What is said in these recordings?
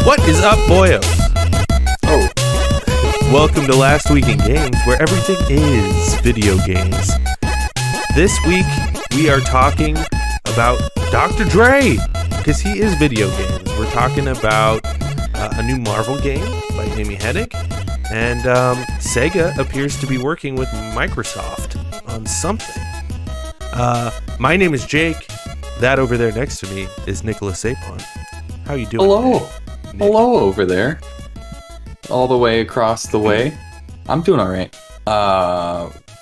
What is up, boyos? Oh, Welcome to Last Week in Games, where everything is video games. This week, we are talking about Dr. Dre, because he is video games. We're talking about a new Marvel game by Hennig, and Sega appears to be working with Microsoft on something. My name is Jake. That over there next to me is Nicholas Sapon. How you doing? hello. Nick? Hello over there. All the way across the way. I'm doing all right.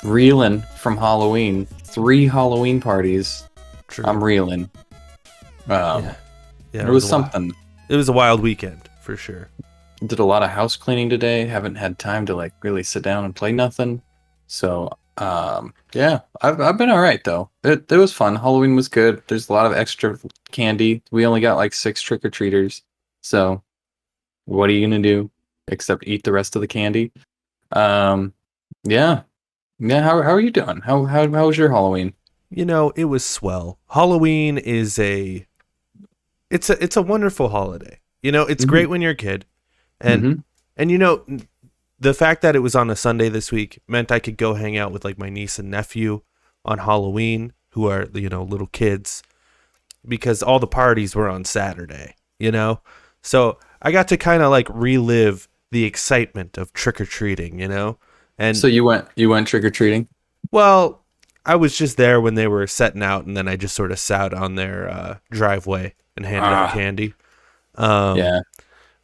Reeling from Halloween. 3 Halloween parties. True. I'm reeling. Yeah, it was something. It was a wild weekend, for sure. Did a lot of house cleaning today. Haven't had time to really sit down and play nothing. So, yeah, I've been all right though. It was fun. Halloween was good. There's a lot of extra candy. We only got 6 trick-or-treaters. So, what are you gonna do except eat the rest of the candy? Yeah. How are you doing? How was your Halloween? You know, it was swell. Halloween is it's a wonderful holiday. You know, it's great when you're a kid. And and you know, the fact that it was on a Sunday this week meant I could go hang out with my niece and nephew on Halloween, who are, little kids, because all the parties were on Saturday, So I got to kind of relive the excitement of trick-or-treating, And So you went trick-or-treating? well, I was just there when they were setting out, and then I just sort of sat on their driveway and handed out candy. Yeah.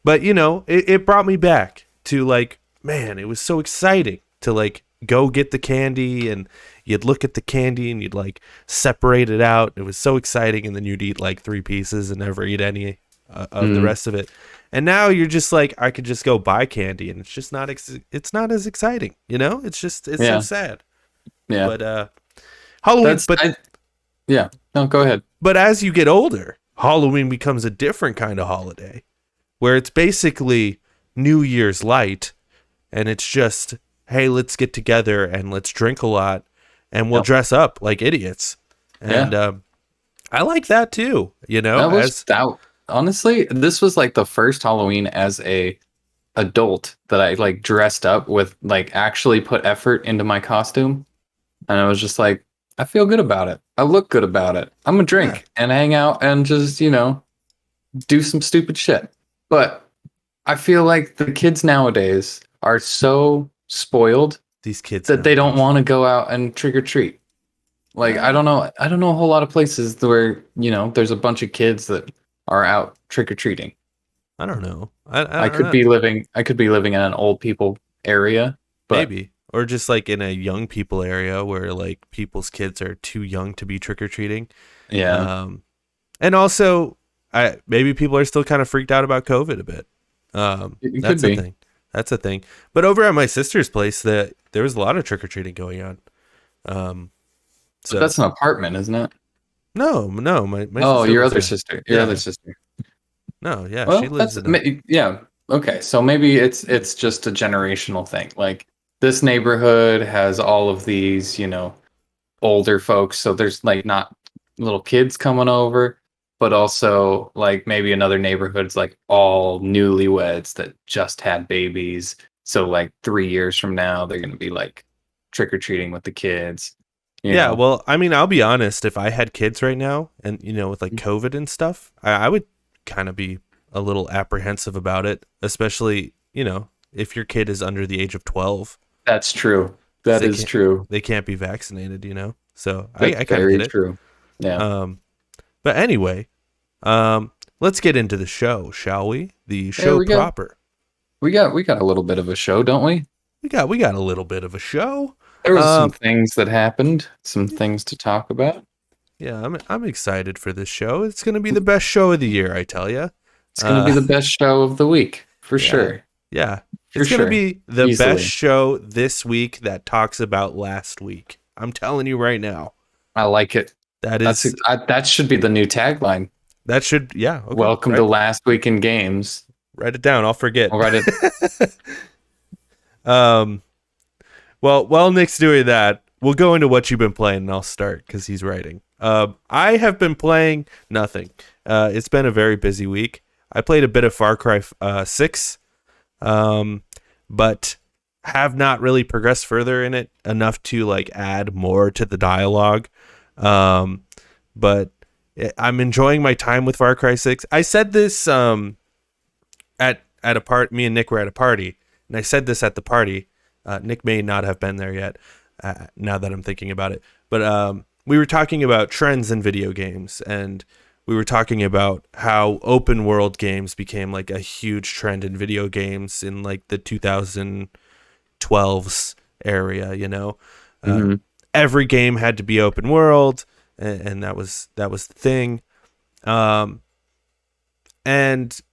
But, it brought me back to, man, it was so exciting to, go get the candy, and you'd look at the candy, and you'd, separate it out. It was so exciting, and then you'd eat, 3 pieces and never eat any of the rest of it. And now you're just I could just go buy candy, and it's just not it's not as exciting, It's just, it's so sad. Yeah. But Halloween, yeah. No, go ahead. but as you get older, Halloween becomes a different kind of holiday, where it's basically New Year's light, and it's just, hey, let's get together and let's drink a lot, and we'll dress up like idiots. And I like that too, Honestly, this was the first Halloween as a adult that I dressed up with, actually put effort into my costume. And I was just I feel good about it. I look good about it. I'm gonna drink and hang out and just, do some stupid shit. But I feel like the kids nowadays are so spoiled These kids that they don't want to go out and trick or treat. I don't know a whole lot of places where, there's a bunch of kids that are out trick or treating. I don't know. I could be living in an old people area, but maybe, or just in a young people area where people's kids are too young to be trick or treating. yeah. And also, maybe people are still kind of freaked out about COVID a bit. It That's could a be. thing. That's a thing. But over at my sister's place, there was a lot of trick or treating going on. So that's an apartment, isn't it? No, my Oh, sister your lives other there. sister. Yeah. Other sister. No, yeah, Well, she lives that's in yeah. Okay, so maybe it's just a generational thing. This neighborhood has all of these, older folks, so there's not little kids coming over, but also maybe another neighborhood's all newlyweds that just had babies. So 3 years from now, they're gonna be trick or treating with the kids. Yeah, well, I mean, I'll be honest. If I had kids right now, and with COVID and stuff, I would kind of be a little apprehensive about it, especially if your kid is under the age of 12. That's true. That is true. They can't be vaccinated, So That's I kind of very get it. true. Yeah. But anyway, let's get into the show, shall we? The show proper. We got a little bit of a show, don't we? We got a little bit of a show. There was some things that happened, some things to talk about. Yeah, I'm excited for this show. It's going to be the best show of the year, I tell you. It's going to be the best show of the week, for sure. Yeah. It's going to be the best show this week that talks about last week. I'm telling you right now. I like it. That should be the new tagline. That should, yeah. Okay. Welcome to Last Week in Games. Write it down. I'll forget. I'll write it. Well, while Nick's doing that, we'll go into what you've been playing, and I'll start because he's writing. I have been playing nothing. It's been a very busy week. I played a bit of Far Cry 6, but have not really progressed further in it enough to like add more to the dialogue. But I'm enjoying my time with Far Cry 6. I said this at a part. Me and Nick were at a party, and I said this at the party. Nick may not have been there yet. Now that I'm thinking about it, but we were talking about trends in video games, and we were talking about how open world games became like a huge trend in video games in like the 2012s area. You know, every game had to be open world, and that was the thing. And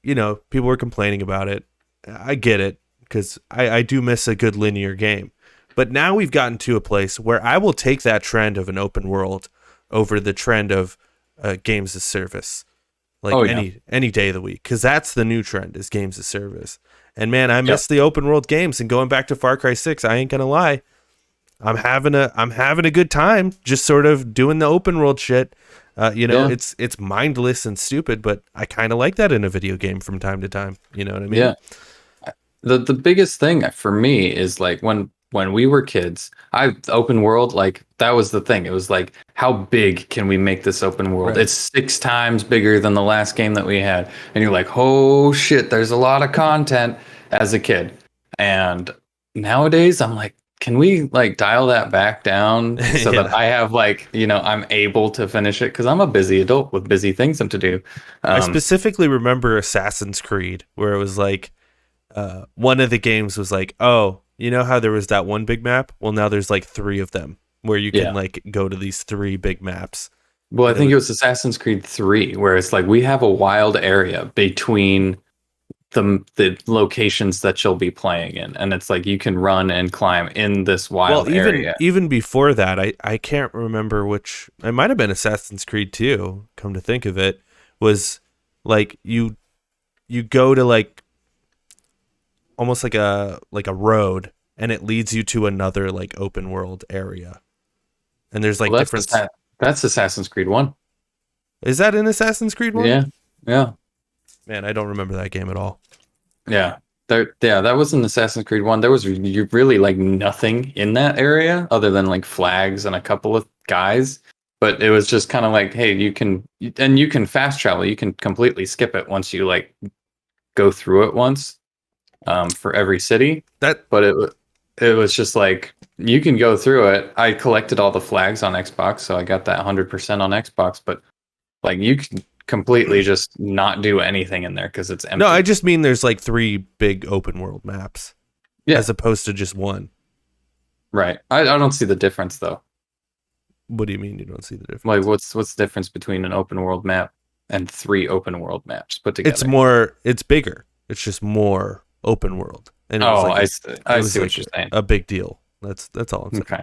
you know, people were complaining about it. I get it, because I do miss a good linear game. But now we've gotten to a place where I will take that trend of an open world over the trend of games as service, like any day of the week, because that's the new trend, is games as service. And man, I miss the open world games. And going back to Far Cry 6, I ain't gonna lie, I'm having a good time just sort of doing the open world shit. It's mindless and stupid, but I kind of like that in a video game from time to time. You know what I mean? Yeah. The biggest thing for me is like when we were kids, open world, like that was the thing. It was like, how big can we make this open world? Right. It's 6 times bigger than the last game that we had. And you're like, oh shit, there's a lot of content as a kid. And nowadays I'm like, can we like dial that back down so that I have like, I'm able to finish it? Because I'm a busy adult with busy things to do. I specifically remember Assassin's Creed, where it was like, one of the games was like, oh, you know how there was that one big map? Well, now there's like 3 of them where you can like go to these 3 big maps. Well, I think it was Assassin's Creed 3, where it's like we have a wild area between the locations that you'll be playing in, and it's like you can run and climb in this wild area. Even before that, I can't remember which. It might have been Assassin's Creed 2. Come to think of it, was like you go to like almost like a road, and it leads you to another like open world area, and there's like different. That's Assassin's Creed 1. Is that in Assassin's Creed 1? Yeah. Man, I don't remember that game at all. Yeah. That was in Assassin's Creed 1. There was really like nothing in that area other than like flags and a couple of guys. But it was just kind of like, hey, you can fast travel. You can completely skip it once you like go through it once, for every city. But it was just like, you can go through it. I collected all the flags on Xbox, so I got that 100% on Xbox. But like, you can completely just not do anything in there because it's empty. No, I just mean there's like 3 big open world maps, as opposed to just one. Right. I don't see the difference though. What do you mean you don't see the difference? Like, what's the difference between an open world map and 3 open world maps put together? It's bigger. It's just more open world. And I see what you're saying. A big deal. That's all I'm saying. Okay,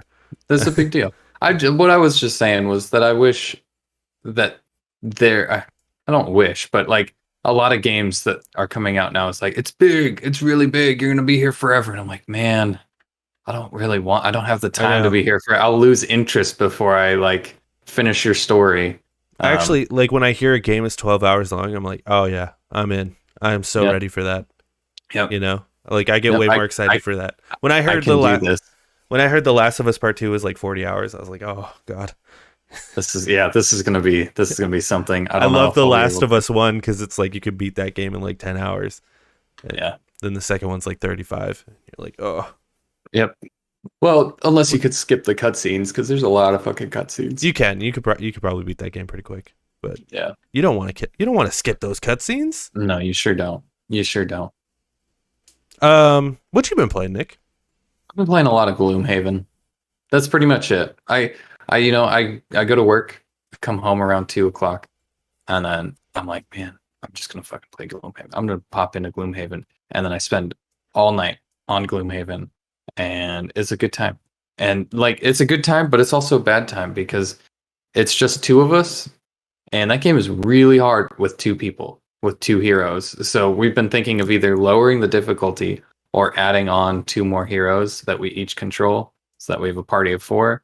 that's a big deal. What I was just saying was that I wish that I don't wish, but like a lot of games that are coming out now, it's like, it's big, it's really big, you're gonna be here forever, and I'm like, man, I don't have the time to be here for. I'll lose interest before I like finish your story. I actually, like, when I hear a game is 12 hours long, I'm like, oh yeah, I'm in. I'm so ready for that. Yep. You know, like I get way more excited for that. When I heard The Last of Us Part 2 was like 40 hours, I was like, oh god. This is gonna be something. I love The Last of Us 1 because it's like you could beat that game in like 10 hours. Yeah. Then the second one's like 35. You're like, oh. Yep. Well, unless you could skip the cutscenes, because there's a lot of fucking cutscenes. You can. You could probably beat that game pretty quick. But yeah, you don't want to skip those cutscenes. No, you sure don't. What you been playing, Nick? I've been playing a lot of Gloomhaven. That's pretty much it. I go to work, come home around 2:00, and then I'm like, man, I'm just gonna fucking play Gloomhaven. I'm gonna pop into Gloomhaven, and then I spend all night on Gloomhaven, and it's a good time. And like, it's a good time, but it's also a bad time because it's just 2 of us, and that game is really hard with 2 people, with 2 heroes. So we've been thinking of either lowering the difficulty or adding on 2 more heroes that we each control, so that we have a party of 4.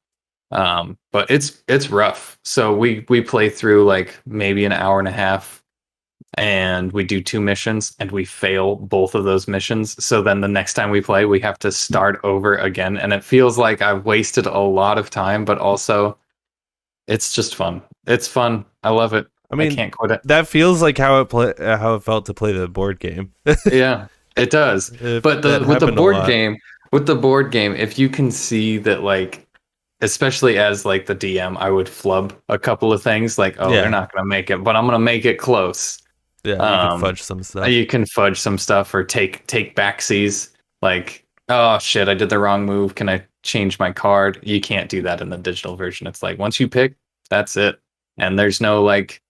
But it's rough. So we play through like maybe an hour and a half and we do 2 missions and we fail both of those missions. So then the next time we play, we have to start over again. And it feels like I've wasted a lot of time, but also it's just fun. It's fun. I love it. I I mean, can't quit it. that feels like how it felt to play the board game. Yeah, it does. But with the board game, if you can see that, like, especially as like the DM, I would flub a couple of things like, oh, Yeah. they're not gonna make it, but I'm gonna make it close. Yeah, you can fudge some stuff. You can fudge some stuff or take backsies. Like, oh shit, I did the wrong move. Can I change my card? You can't do that in the digital version. It's like once you pick, that's it. And there's no like,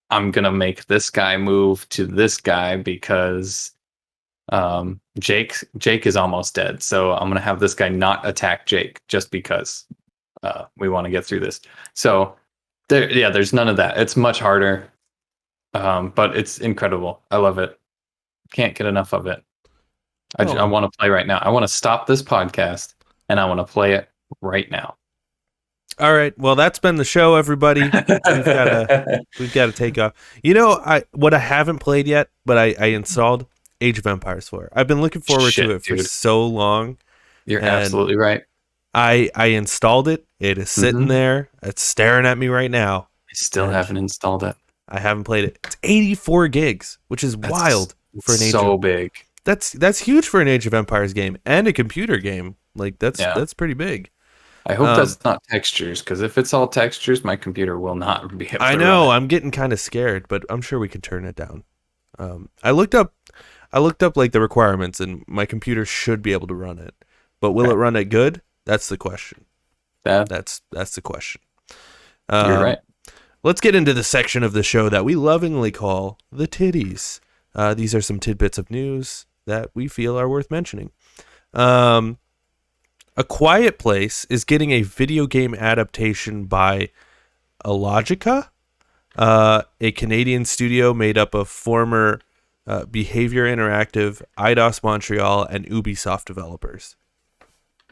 I'm gonna make this guy move to this guy because Jake is almost dead. So I'm gonna have this guy not attack Jake just because we want to get through this. So there's none of that. It's much harder, but it's incredible. I love it. Can't get enough of it. I want to play right now. I want to stop this podcast and I want to play it right now. All right. Well, that's been the show, everybody. We've got to take off. What I haven't played yet, but I installed Age of Empires 4. I've been looking forward to it for so long. You're absolutely right. I installed it. It is sitting there. It's staring at me right now. I still haven't installed it. I haven't played it. It's 84 gigs, which is wild for an Age. So big. That's huge for an Age of Empires game and a computer game. Like that's pretty big. I hope that's not textures, because if it's all textures, my computer will not be able to I know. run it. I'm getting kind of scared, but I'm sure we can turn it down. I looked up like the requirements, and my computer should be able to run it. But will it run it good? That's the question. That's the question. You're right. Let's get into the section of the show that we lovingly call the titties. These are some tidbits of news that we feel are worth mentioning. A Quiet Place is getting a video game adaptation by Illogica, a Canadian studio made up of former Behavior Interactive, Eidos Montreal, and Ubisoft developers.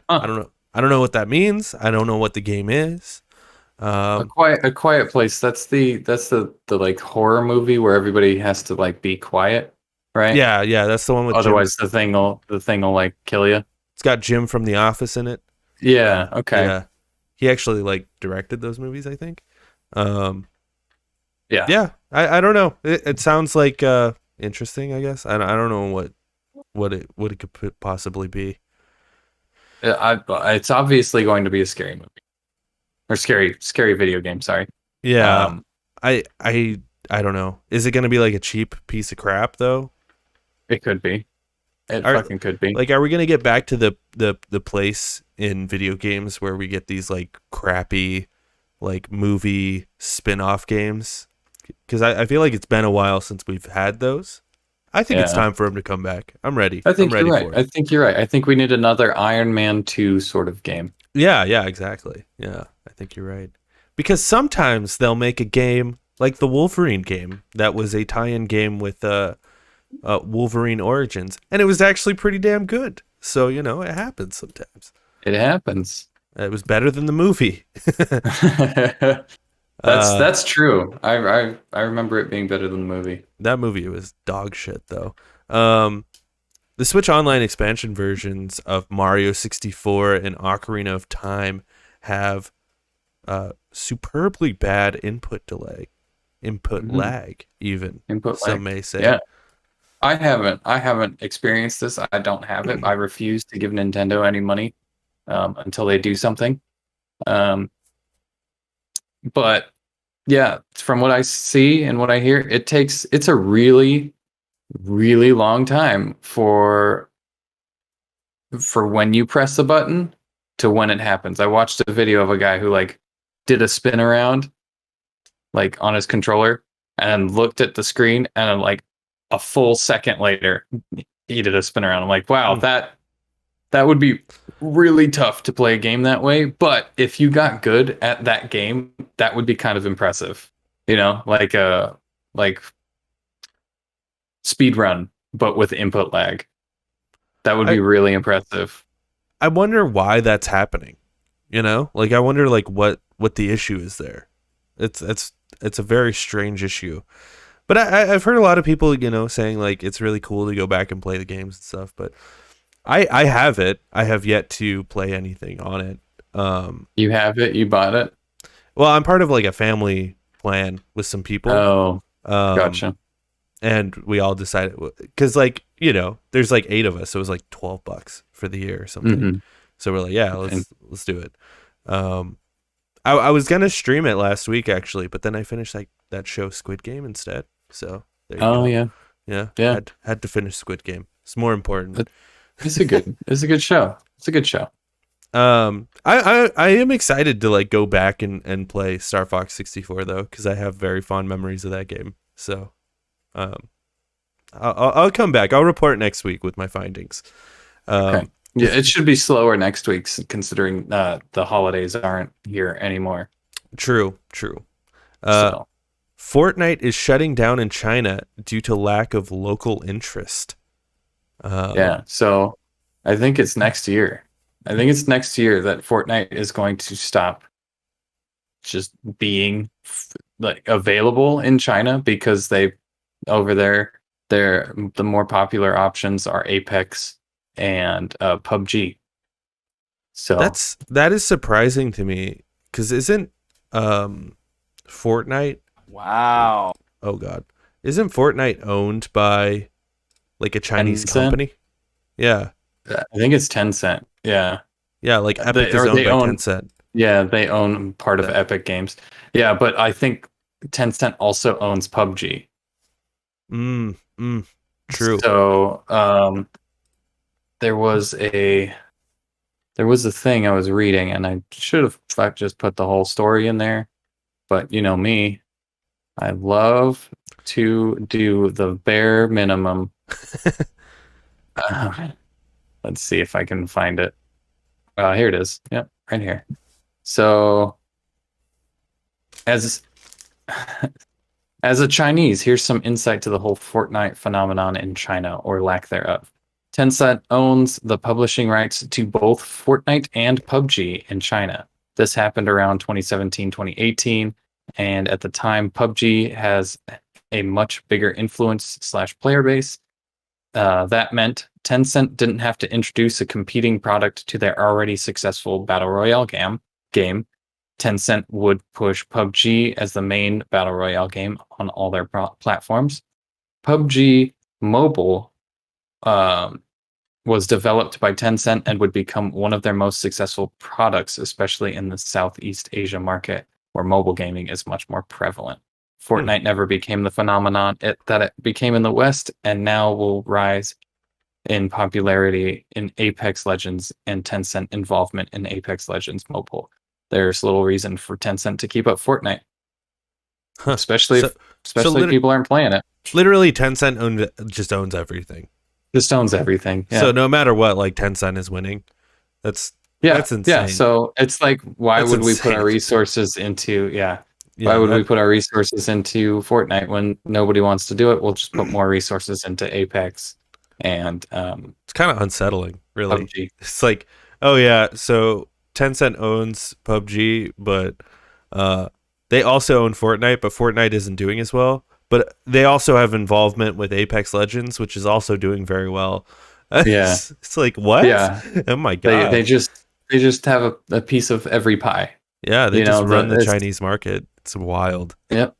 I don't know what that means. I don't know what the game is. A Quiet Place. That's the like horror movie where everybody has to like be quiet, right? Yeah, that's the one with otherwise Jim. the thing will like kill you. It's got Jim from The Office in it. Yeah. Okay. Yeah, he actually like directed those movies, I think. Yeah. Yeah. I don't know. It sounds like interesting. I guess I don't know what it could possibly be. It's obviously going to be a scary movie or scary video game. Sorry. Yeah. I don't know. Is it going to be like a cheap piece of crap though? It could be. It fucking could be. Like, are we going to get back to the place in video games where we get these like crappy like movie spin-off games? Because I feel like it's been a while since we've had those. I think it's time for him to come back. I'm ready. I think I'm ready you're right. for it. I think you're right. I think we need another Iron Man 2 sort of game. Yeah, exactly. Yeah, I think you're right. Because sometimes they'll make a game like the Wolverine game that was a tie-in game with Wolverine Origins, and it was actually pretty damn good. So, it happens sometimes. It happens. It was better than the movie. That's true. I remember it being better than the movie. That movie was dog shit, though. The Switch Online expansion versions of Mario 64 and Ocarina of Time have superbly bad input lag, even. Some may say. Yeah. I haven't experienced this. I don't have it. I refuse to give Nintendo any money until they do something. But yeah, from what I see and what I hear, it's a really, really long time for when you press the button to when it happens. I watched a video of a guy who like did a spin around like on his controller and looked at the screen, and like a full second later he did a spin around. I'm like, wow, that would be really tough to play a game that way. But if you got good at that game, that would be kind of impressive. Like speed run, but with input lag. That would be really impressive. I wonder why that's happening. Like I wonder like what the issue is there. It's it's a very strange issue. But I've heard a lot of people, saying like it's really cool to go back and play the games and stuff. But I have it. I have yet to play anything on it. You have it? You bought it? Well, I'm part of like a family plan with some people. Oh, gotcha. And we all decided because like there's like 8 of us, so it was like $12 for the year or something. Mm-hmm. So we're like, yeah, let's do it. I was gonna stream it last week actually, but then I finished like that show Squid Game instead. So there you go. Yeah. Had to finish Squid Game. It's more important. It's a good show. It's a good show. I am excited to like go back and play Star Fox 64 though, because I have very fond memories of that game. So, I'll come back. I'll report next week with my findings. Okay. Yeah, it should be slower next week considering the holidays aren't here anymore. True. So. Fortnite is shutting down in China due to lack of local interest. So I think it's next year. I think it's next year that Fortnite is going to stop just being like available in China because they over there the more popular options are Apex and PUBG. So that is surprising to me because isn't Fortnite? Wow. Oh God, isn't Fortnite owned by like a Chinese Tencent? company? Yeah. I think it's Tencent. Yeah. Yeah, like Epic is owned by Tencent. Yeah, they own part of Epic Games. Yeah, but I think Tencent also owns PUBG. True. So there was a thing I was reading, and I should have just put the whole story in there. But you know me, I love to do the bare minimum. Let's see if I can find it. Here it is. Yep, right here. So, as a Chinese, here's some insight to the whole Fortnite phenomenon in China, or lack thereof. Tencent owns the publishing rights to both Fortnite and PUBG in China. This happened around 2017, 2018, and at the time, PUBG has a much bigger influence/player base. That meant Tencent didn't have to introduce a competing product to their already successful Battle Royale game. Tencent would push PUBG as the main Battle Royale game on all their platforms. PUBG Mobile was developed by Tencent and would become one of their most successful products, especially in the Southeast Asia market, where mobile gaming is much more prevalent. Fortnite never became the phenomenon that it became in the West, and now will rise in popularity in Apex Legends and Tencent involvement in Apex Legends Mobile. There's little reason for Tencent to keep up Fortnite, especially if people aren't playing it. Literally, Tencent just owns everything. Just owns everything. Yeah. So no matter what, like Tencent is winning. That's insane. Yeah. So it's like, why would we put our resources into? Why would we put our resources into Fortnite when nobody wants to do it? We'll just put more resources into Apex, and it's kind of unsettling, really. PUBG. It's like, oh yeah, so Tencent owns PUBG, but they also own Fortnite, but Fortnite isn't doing as well. But they also have involvement with Apex Legends, which is also doing very well. Yeah, it's like, what? Yeah, oh my God. They just have a piece of every pie. Yeah, they just run the Chinese market. It's wild. Yep.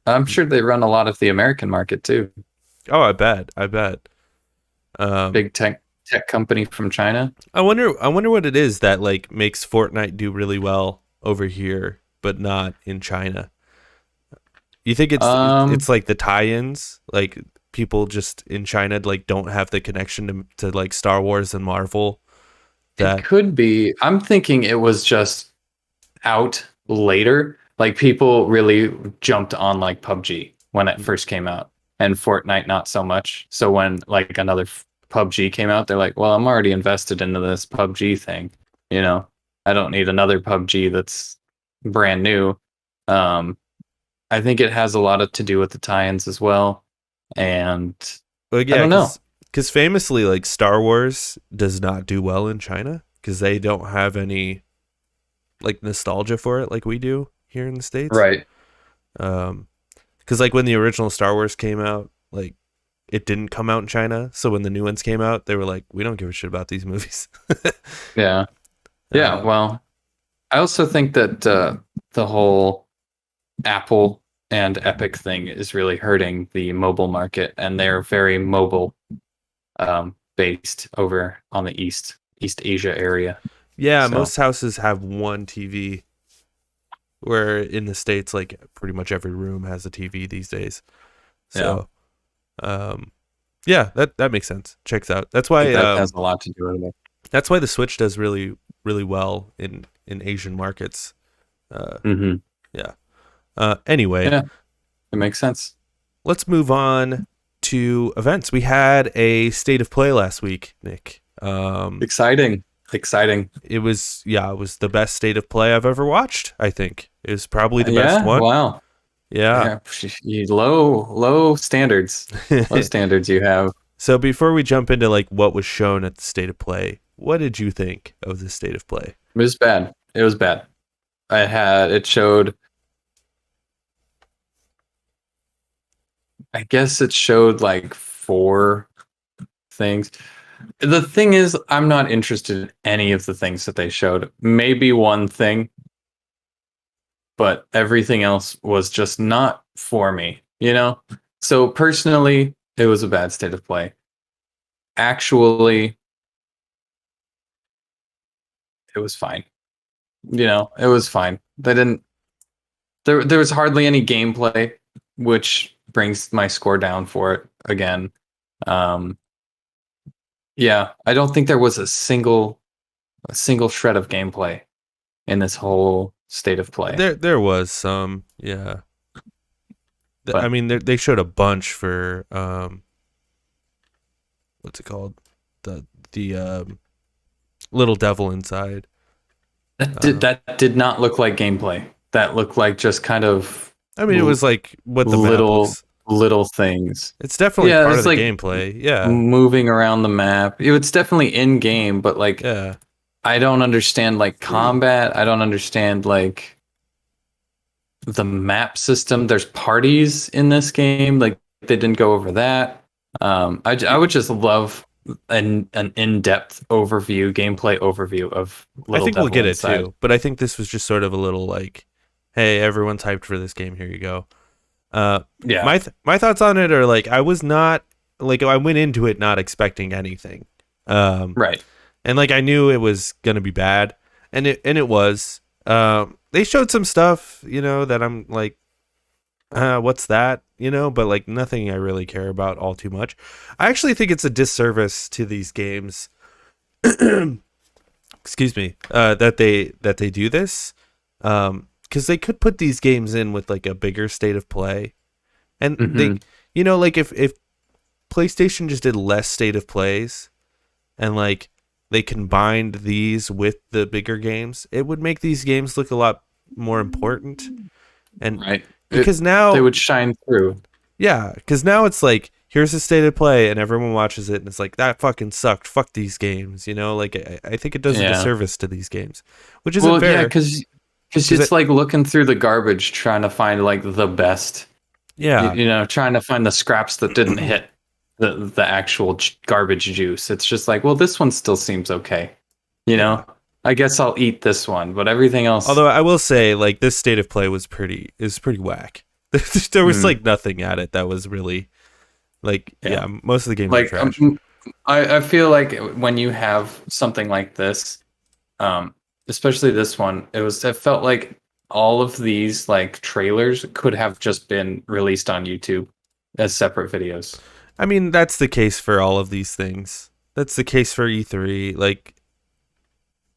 I'm sure they run a lot of the American market too. Oh, I bet. Big tech company from China. I wonder what it is that like makes Fortnite do really well over here, but not in China. You think it's like the tie-ins, like people just in China like don't have the connection to like Star Wars and Marvel? It could be. I'm thinking it was just out later. Like people really jumped on like PUBG when it first came out, and Fortnite not so much. So when like another PUBG came out, they're like, well, I'm already invested into this PUBG thing. I don't need another PUBG that's brand new. I think it has a lot to do with the tie-ins as well. And I don't know. Because famously, like Star Wars does not do well in China because they don't have any like nostalgia for it like we do here in the States. Right. Because like when the original Star Wars came out, like it didn't come out in China. So when the new ones came out, they were like, we don't give a shit about these movies. Yeah. Yeah. uh, Well, I also think that the whole Apple and Epic thing is really hurting the mobile market, and they're very mobile based over on the East Asia area. yeah, So most houses have one TV. Where in the States, like pretty much every room has a TV these days. yeah, So, yeah, that makes sense. Checks out. I think that has a lot to do with it. That's why the Switch does really really well in Asian markets. Uh, Mm-hmm. yeah. Anyway, Yeah, it makes sense. let's move on to events. We had a state of play last week, Nick. Exciting, exciting. It was the best state of play I've ever watched. I think it was probably the best Yeah, one. wow. Yeah. Yeah, low standards. Low standards you have. So before we jump into like what was shown at the state of play, what did you think of the state of play? It was bad. It was bad. It showed, I guess it showed like 4 things. The thing is, I'm not interested in any of the things that they showed. Maybe one thing, but everything else was just not for me, you know? So personally, it was a bad state of play. Actually, it was fine. You know, it was fine. They didn't there was hardly any gameplay, which brings my score down for it again. Um yeah, I don't think there was a single shred of gameplay in this whole state of play. There was some, yeah. I But mean, they showed a bunch for what's it called? The little devil inside. that did not look like gameplay. That looked like just kind of I mean, it was like what the map little looks. little things. It's definitely Yeah, part of it's the like gameplay. Yeah, moving around the map. It's definitely in game, but like yeah. I don't understand like combat. I don't understand like the map system. There's parties in this game. Like they didn't go over that. I would just love an in-depth overview, gameplay overview of I Little think we'll Devil get it Inside. too, but I think this was just sort of a little like, hey, everyone's hyped for this game. Here you go. Yeah, My thoughts on it are like I was not like I went into it not expecting anything. right. And like I knew it was gonna be bad, and it was. They showed some stuff, that I'm like, what's that, but like nothing I really care about all too much. I actually think it's a disservice to these games. Excuse me, that they do this, because they could put these games in with like a bigger state of play, and they, like if PlayStation just did less state of plays, and like they combined these with the bigger games, it would make these games look a lot more important. And Right. because now they would shine through. yeah, because now it's like here's a state of play and everyone watches it and it's like that fucking sucked. Fuck these games, like I think it does a disservice to these games, which isn't fair. Yeah, because it's like looking through the garbage trying to find like the best. Yeah, trying to find the scraps that didn't hit the actual garbage juice. It's just like, well, this one still seems okay. I guess I'll eat this one, but everything else. Although I will say, like this state of play is pretty whack. There was like nothing at it that was really like most of the games are trash. I feel like when you have something like this, especially this one, it felt like all of these like trailers could have just been released on YouTube as separate videos. I mean, that's the case for all of these things. That's the case for E3. Like,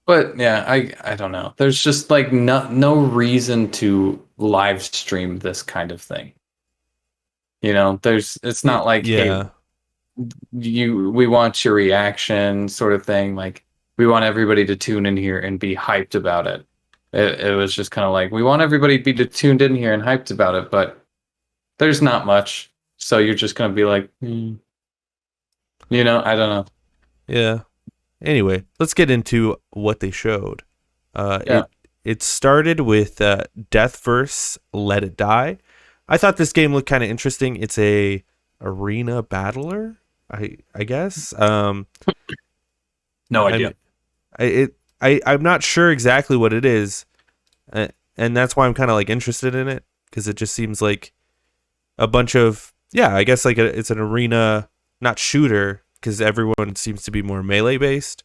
but yeah, I don't know. There's just like no reason to live stream this kind of thing. It's not like, hey, we want your reaction sort of thing. Like we want everybody to tune in here and be hyped about it. It was just kind of like, we want everybody to be tuned in here and hyped about it, but there's not much. So you're just going to be like, I don't know. Yeah. Anyway, let's get into what they showed. it started with Death vs. Let It Die. I thought this game looked kind of interesting. It's a arena battler, I guess. No I'm idea. I'm not sure exactly what it is, and that's why I'm kind of like interested in it, because it just seems like a bunch of, I guess like it's an arena, not shooter, because everyone seems to be more melee based.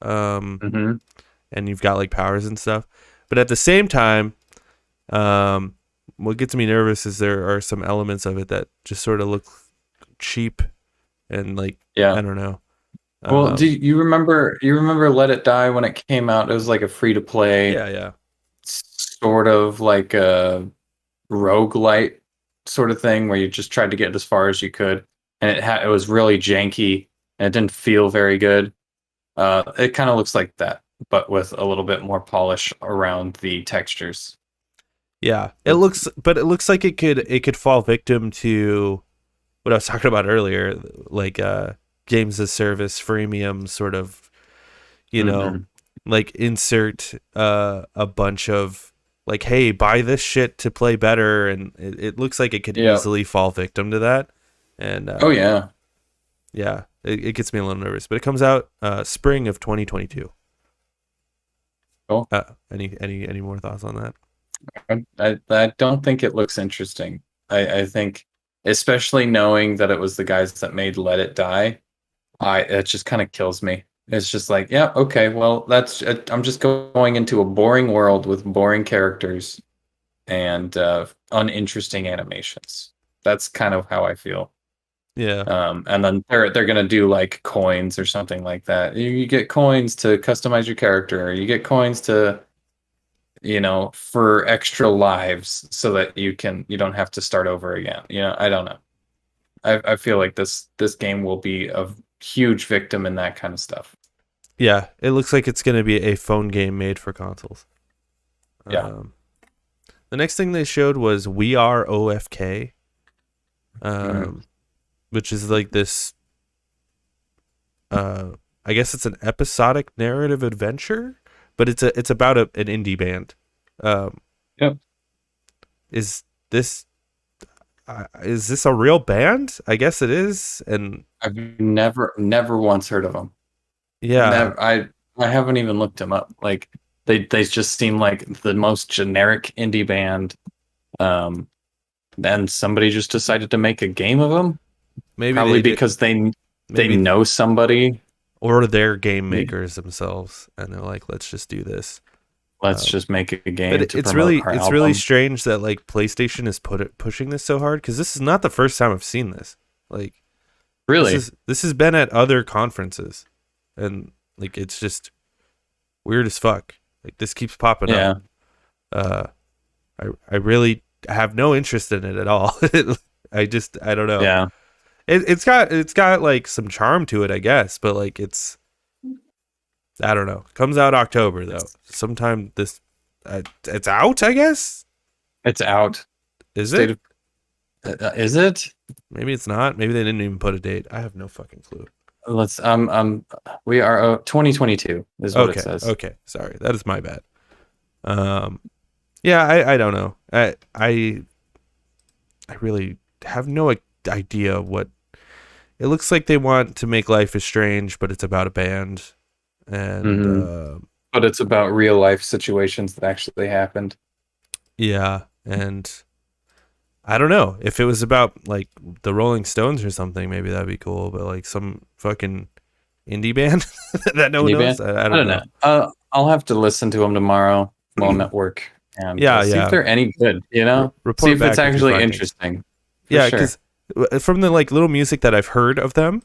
Mm-hmm. And you've got like powers and stuff, but at the same time, what gets me nervous is there are some elements of it that just sort of look cheap and like, Yeah. I don't know. Well, do you remember Let It Die when it came out? It was like a free to play, Yeah. sort of like a roguelite sort of thing where you just tried to get as far as you could, and it was really janky and it didn't feel very good. It kind of looks like that, but with a little bit more polish around the textures. Yeah, it looks like it could fall victim to what I was talking about earlier, like games as service, freemium sort of, Mhm. like insert a bunch of like, hey, buy this shit to play better, and it looks like it could Yeah. easily fall victim to that. And Oh yeah. yeah, it gets me a little nervous, but it comes out spring of 2022. Cool. Any more thoughts on that? I don't think it looks interesting. I think, especially knowing that it was the guys that made Let It Die, it just kind of kills me. It's just like, yeah, okay, well, I'm just going into a boring world with boring characters and uninteresting animations. That's kind of how I feel. Yeah. And then they're gonna do like coins or something like that. You get coins to customize your character. Or you get coins to, for extra lives so that you don't have to start over again. I don't know. I feel like this game will be a huge victim in that kind of stuff. Yeah, it looks like it's going to be a phone game made for consoles. Yeah. The next thing they showed was We Are OFK, which is like this, I guess it's an episodic narrative adventure, but it's about an indie band. Yep. Is this a real band? I guess it is, and I've never once heard of them. yeah, I haven't even looked them up. Like they just seem like the most generic indie band. Then somebody just decided to make a game of them. maybe Probably because they know somebody. or they're game makers themselves, and they're like, let's just do this. Let's just make a game. But to it's promote our really album. strange that like PlayStation is pushing this so hard, because this is not the first time I've seen this. Like, Really, this has been at other conferences, and like it's just weird as fuck. Like this keeps popping up. I really have no interest in it at all. I don't know. Yeah. It's got like some charm to it, I guess, but like I don't know. Comes out October though. Sometime this, it's out, I guess. It's out. Is it? Is it? Maybe it's not. Maybe they didn't even put a date. I have no fucking clue. Let's we are 2022 is what it says. Okay, sorry, that is my bad. Yeah, I don't know. I really have no idea what it looks like. They want to make Life is Strange, but it's about a band, and but it's about real life situations that actually happened. Yeah, and I don't know if it was about like the Rolling Stones or something. Maybe that'd be cool. But like some fucking indie band that no one knows. I don't know. I'll have to listen to them tomorrow while I'm at work and see if they're any good. See if it's actually interesting. Yeah, because from the like little music that I've heard of them,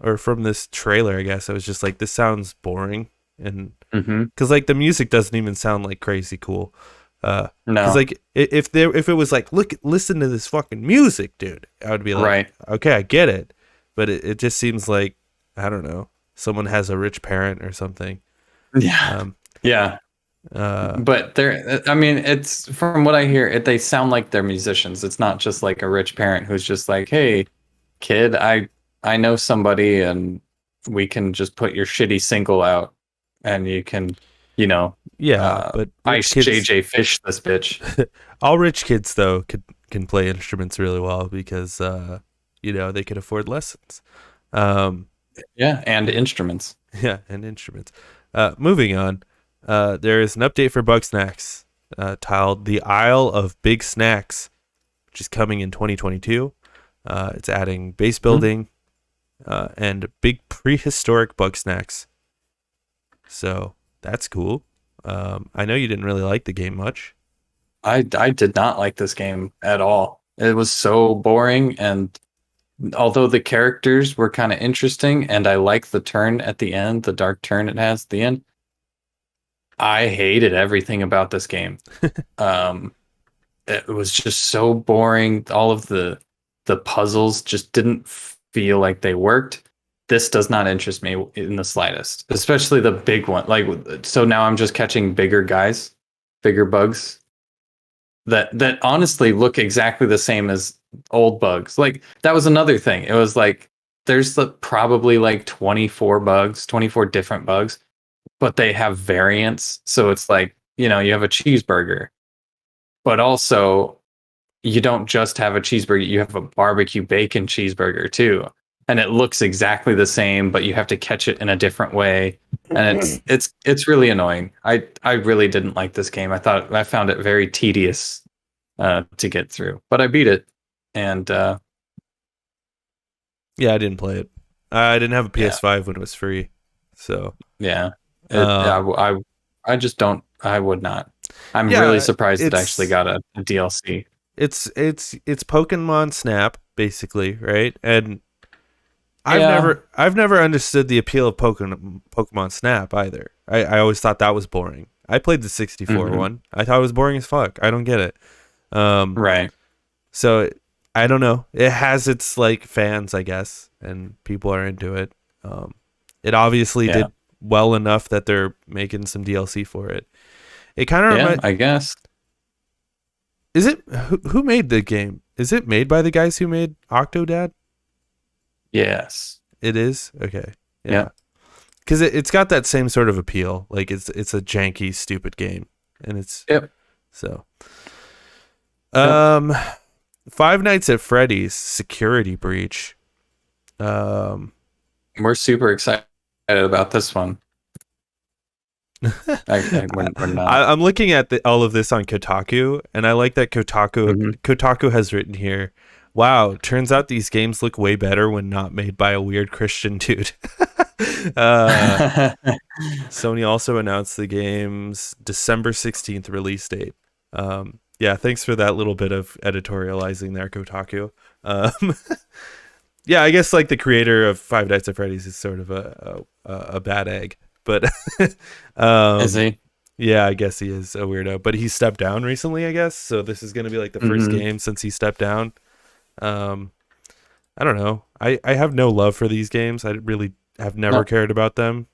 or from this trailer, I guess I was just like, this sounds boring, and because like the music doesn't even sound like crazy cool. No, because like if it was like, listen to this fucking music, dude, I would be like, right, okay, I get it, but it just seems like, I don't know, someone has a rich parent or something. Yeah. But it's from what I hear, they sound like they're musicians. It's not just like a rich parent who's just like, hey, kid, I know somebody and we can just put your shitty single out and you can you know, Yeah, but rich Ice kids, JJ Fish this bitch. all rich kids though can play instruments really well because they could afford lessons. Um, Yeah, and instruments. yeah, and instruments. Moving on, there is an update for Bug Snacks, titled "The Isle of Big Snacks," which is coming in 2022. It's adding base building and big prehistoric bug snacks. So that's cool. I know you didn't really like the game much. I did not like this game at all. It was so boring, and although the characters were kind of interesting, and I like the turn at the end, the dark turn it has at the end, I hated everything about this game. Um, it was just so boring. All of the puzzles just didn't feel like they worked. This does not interest me in the slightest, especially the big one. Like, so now I'm just catching bigger guys, bigger bugs that honestly look exactly the same as old bugs. Like, that was another thing. It was like there's probably like 24 bugs, 24 different bugs, but they have variants. So it's like, you have a cheeseburger, but also you don't just have a cheeseburger, you have a barbecue bacon cheeseburger too. And it looks exactly the same, but you have to catch it in a different way. And it's really annoying. I really didn't like this game. I found it very tedious to get through. But I beat it. And Yeah, I didn't play it. I didn't have a PS5 when it was free. So yeah. Um, I just don't. I would not. I'm yeah, really surprised it it's actually got a DLC. it's Pokemon Snap basically, right? And I've Yeah. never understood the appeal of Pokemon Snap either. I always thought that was boring. I played the 64 Mhm. one. I thought it was boring as fuck. I don't get it. Right. So I don't know. It has its like fans, I guess, and people are into it. It obviously Yeah. did well enough that they're making some DLC for it. It kind of Yeah, I guess. Is it who made the game? Is it made by the guys who made Octodad? Yes. It is? Okay. Yeah. Yeah. Cuz it's got that same sort of appeal. Like it's a janky stupid game and it's Yep. so Yep. Five Nights at Freddy's Security Breach. We're super excited about this one. We're not. I'm looking at all of this on Kotaku, and I like that Mhm. Kotaku has written here. Wow, turns out these games look way better when not made by a weird Christian dude. Sony also announced the game's December 16th release date. Yeah, thanks for that little bit of editorializing there, Kotaku. Yeah, I guess like the creator of Five Nights at Freddy's is sort of a bad egg, but Is he? yeah, I guess he is a weirdo. But he stepped down recently, I guess. So this is going to be like the first Mhm. game since he stepped down. I don't know. I have no love for these games. I really have never No. cared about them.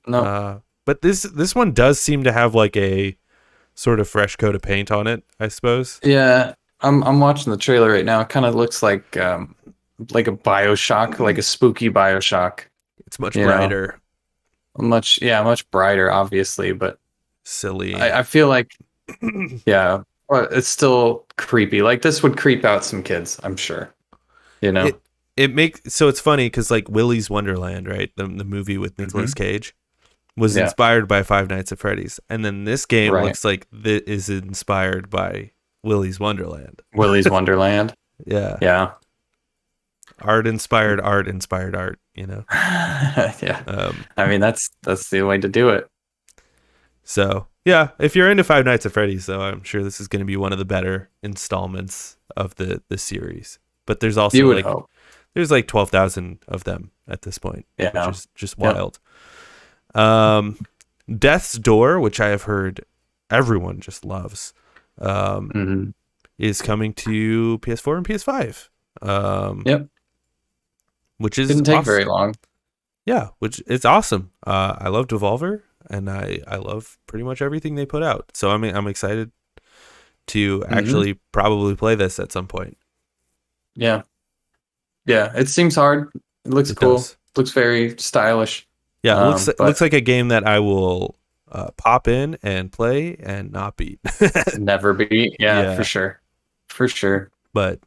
No. But this one does seem to have like a sort of fresh coat of paint on it, I suppose. Yeah. I'm watching the trailer right now. It kind of looks like a BioShock, like a spooky BioShock. It's much You know, brighter, much brighter, obviously, but silly. I feel like, yeah, well, it's still creepy. Like, this would creep out some kids, I'm sure. You know? It makes so it's funny because like Willy's Wonderland, right? The movie with Nicolas Cage was Yeah. inspired by Five Nights at Freddy's, and then this game Right. looks like that is inspired by Willy's Wonderland. Willy's Wonderland. Yeah, Yeah. art inspired art, you know. Yeah. I mean, that's the way to do it. So yeah, if you're into Five Nights at Freddy's, though, I'm sure this is going to be one of the better installments of the series. But there's also You would like hope. there's like 12,000 of them at this point, Yeah. which is just wild. Death's Door, which I have heard everyone just loves, Mhm. is coming to PS4 and PS5. Yep. Which is Didn't take awesome. very long. Yeah, which it's awesome. I love Devolver, and I love pretty much everything they put out. So I'm excited to actually probably play this at some point. Yeah. Yeah. It seems hard. It looks It cool. does. Looks very stylish. Yeah, it But looks like a game that I will pop in and play and not beat. Never beat. Yeah, for Yeah, sure. For sure. but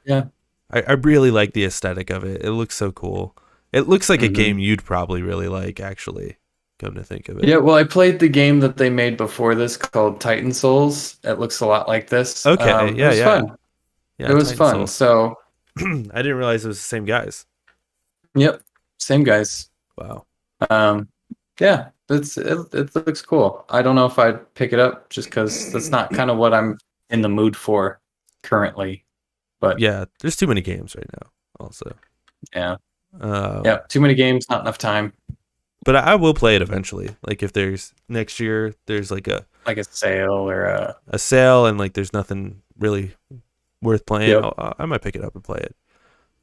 Yeah. I really like the aesthetic of it. It looks so cool. It looks like a Hmm. game you'd probably really like, actually. Come to think of it. Yeah, well, I played the game that they made before this called Titan Souls. It looks a lot like this. Okay, It yeah, was yeah, fun. It yeah. was Titan fun. Souls. So, I didn't realize it was the same guys. yep, same guys. Wow. Um, yeah, it looks cool. I don't know if I'd pick it up just because that's not kind of what I'm in the mood for currently. But Yeah, there's too many games right now. Also, yeah, um, yeah, too many games, not enough time. but I will play it eventually. Like if there's next year, there's like Like a sale or a a sale and like there's nothing really worth playing, yep. I might pick it up and play it.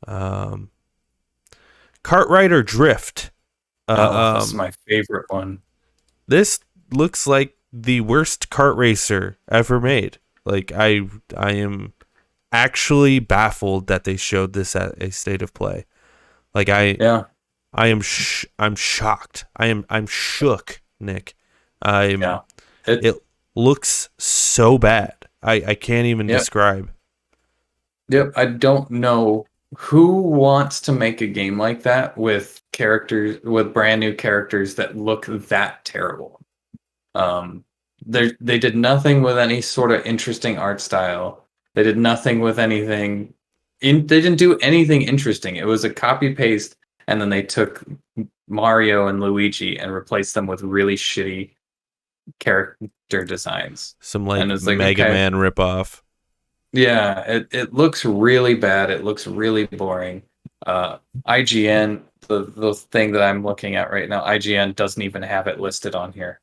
Um, Cartwright or Drift. Oh, this is Uh, my favorite one. this looks like the worst kart racer ever made. Like I am actually baffled that they showed this at a state of play. Like Yeah, I'm shocked. I'm shook, Nick. I'm yeah. It it looks so bad. I can't even yep, describe. yep. I don't know who wants to make a game like that with characters with brand new characters that look that terrible. Um, they did nothing with any sort of interesting art style. They did nothing with anything. They didn't do anything interesting. It was a copy paste, and then they took Mario and Luigi and replaced them with really shitty character designs. Some And like it's like, Mega okay, Man ripoff. yeah, it looks really bad. It looks really boring. IGN, the thing that I'm looking at right now, IGN doesn't even have it listed on here.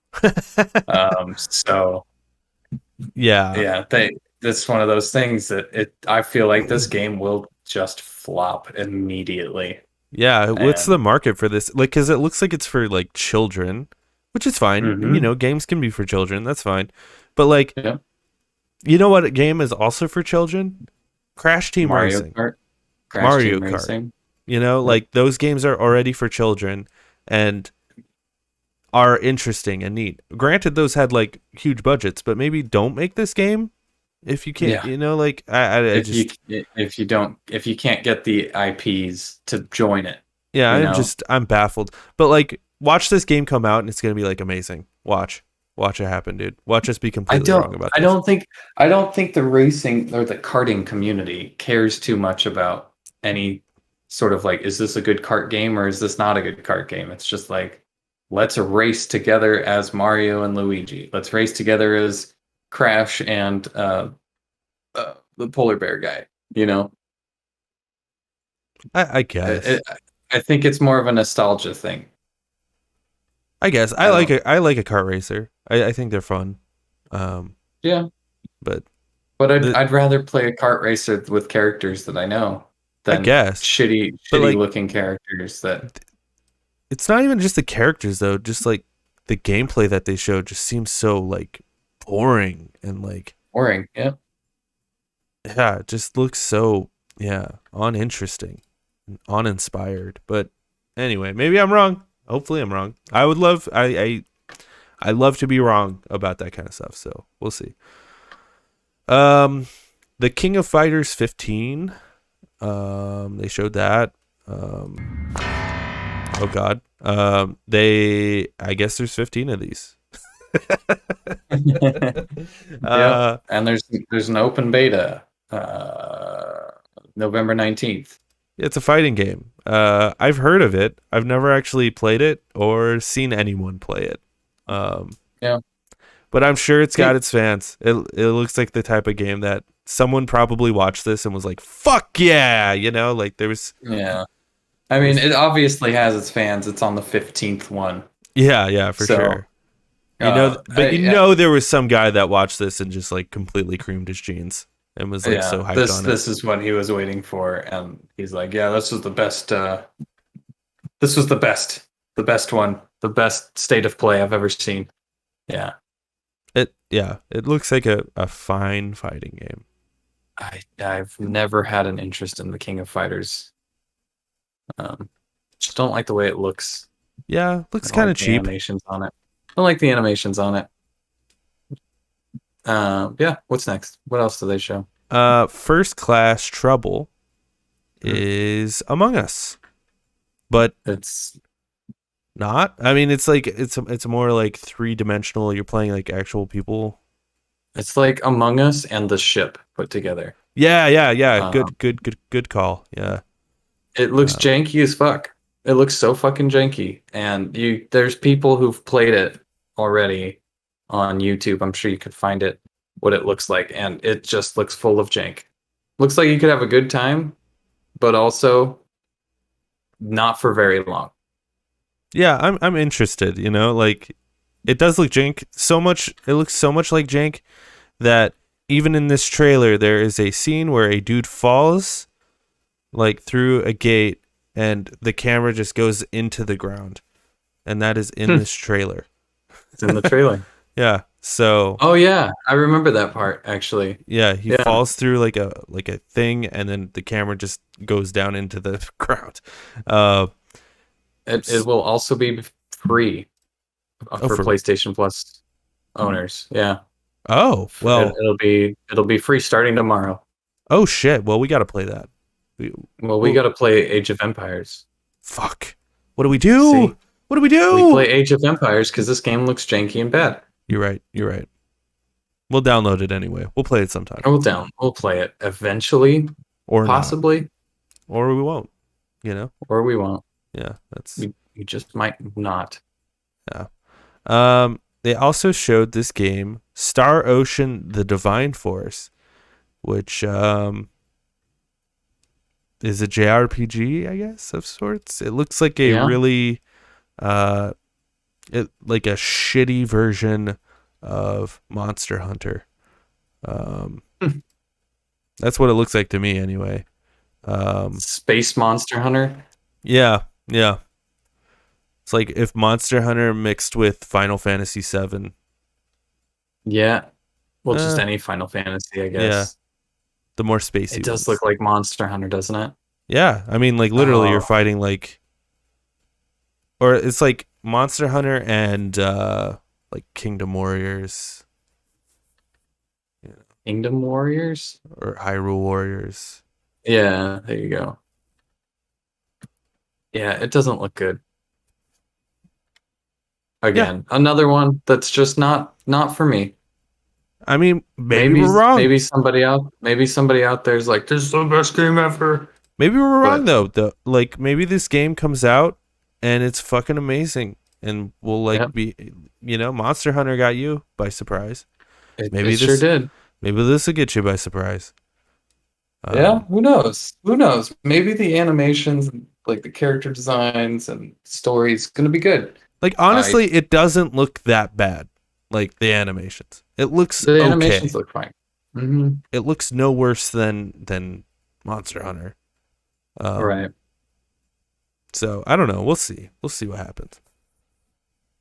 So Yeah. yeah, that's one of those things that I feel like this game will just flop immediately. Yeah, what's the And market for this? Like, cause it looks like it's for like children, which is fine. You hmm know, games can be for children. That's fine. But like, yeah, you know what game is also for children? Crash Team Mario Racing, Kart, Crash Mario Team Kart. Racing. You know, Yep. like those games are already for children and are interesting and neat. Granted, those had like huge budgets, but maybe don't make this game if you can't. Yeah. You know, like I If you just if you can't get the IPs to join it, yeah, you know. I'm baffled. But like, watch this game come out and it's gonna be like amazing. Watch it happen, dude. Watch us be completely wrong about I this. don't think the racing or the karting community cares too much about any sort of like, is this a good kart game or is this not a good kart game? It's just like, let's race together as Mario and Luigi. Let's race together as Crash and the polar bear guy. You know, I it, guess. I think it's more of a nostalgia thing. I guess I don't. I like a kart racer. I think they're fun. Um, Yeah, but but the I'd rather play a kart racer with characters that I know I than guess. But shitty like, looking characters that it's not even just the characters though. Just like the gameplay that they showed just seems so like boring and like boring. Yeah. yeah, it just looks so yeah uninteresting, uninspired. But anyway, maybe I'm wrong. Hopefully, I'm wrong. I would love I love to be wrong about that kind of stuff. So we'll see. Um, the King of Fighters 15. They showed that. Oh God. They I guess there's 15 of these. Yep. uh, And there's an open beta November 19th. it's a fighting game. I've heard of it. I've never actually played it or seen anyone play it. Um, Yeah. but I'm sure it's got Think its fans. It looks like the type of game that someone probably watched this and was like, "Fuck yeah!" You know, like yeah. I there mean, was it obviously has its fans. It's on the 15th one. yeah, yeah, for So, sure. You know, but you I, know there was some guy that watched this and just like completely creamed his jeans and was like so yeah, hyped on it. this is what he was waiting for, and he's like, yeah, this was the best. This was the best one, the best state of play I've ever seen. Yeah, It looks like a fine fighting game. I've never had an interest in the King of Fighters. Just don't like the way it looks. Yeah, looks I don't kind like of the cheap. animations on it. I like the animations on it. Yeah. What's next? What else do they show? First Class Trouble Hmm. is Among Us, but It's not. I mean, it's like it's more like 3-dimensional. You're playing like actual people. it's like Among Us and The Ship put together. Yeah. Um, Good call. Yeah. it looks Uh, janky as fuck. It looks so fucking janky, and there's people who've played it already on YouTube. I'm sure you could find it what it looks like, and it just looks full of jank. Looks like you could have a good time, but also not for very long. yeah, I'm interested. You know, like it does look jank so much. It looks so much like jank that even in this trailer, there is a scene where a dude falls like through a gate, and the camera just goes into the ground, and that is in this trailer. It's in the trailer. Yeah. So Oh yeah, I remember that part actually. yeah, he Yeah, falls through like a thing, and then the camera just goes down into the ground. Uh, it will also be free oh for for PlayStation Plus owners. Yeah, oh well it'll be free starting tomorrow. oh shit. Well, we got to play that. We, Well, we well, got to play Age of Empires. fuck. What do we do? See, What do we we do? play Age of Empires because this game looks janky and bad. You're right. You're right. We'll download it anyway. We'll play it sometime, We'll play it eventually, or not, possibly, or we won't. You know. or we won't. Yeah. That's We just might not. yeah. They also showed this game, Star Ocean: The Divine Force, which is a JRPG, I guess, of sorts. It looks like a Yeah, really like a shitty version of Monster Hunter. Um, that's what it looks like to me, anyway. Space Monster Hunter. Yeah. It's like if Monster Hunter mixed with Final Fantasy VII. Yeah, well, just Uh, any Final Fantasy, I yeah, guess. the more spacey It does ones. look like Monster Hunter, doesn't it? Yeah, I mean, like literally, you're Oh, fighting like, or it's like Monster Hunter and like Kingdom Warriors, you know, Kingdom Warriors. or Hyrule Warriors. Yeah, there you go. Yeah, it doesn't look good. Yeah, Again, another one that's just not for me. I mean, maybe Maybe we're wrong. maybe somebody out there's like, this is the best game ever. Maybe we're wrong But though. Like maybe this game comes out and it's fucking amazing, and we'll yeah, like be, Monster Hunter got you by surprise. it Maybe sure this, did. maybe this will get you by surprise. Yeah, Um, who knows? Who knows? Maybe the animations, like the character designs and stories, gonna be good. like I honestly, it doesn't look that bad. Like the animations, it looks The animations okay. look fine. Hmm. It looks no worse than Monster Hunter. Um, Right. so I don't know. We'll see. We'll see what happens.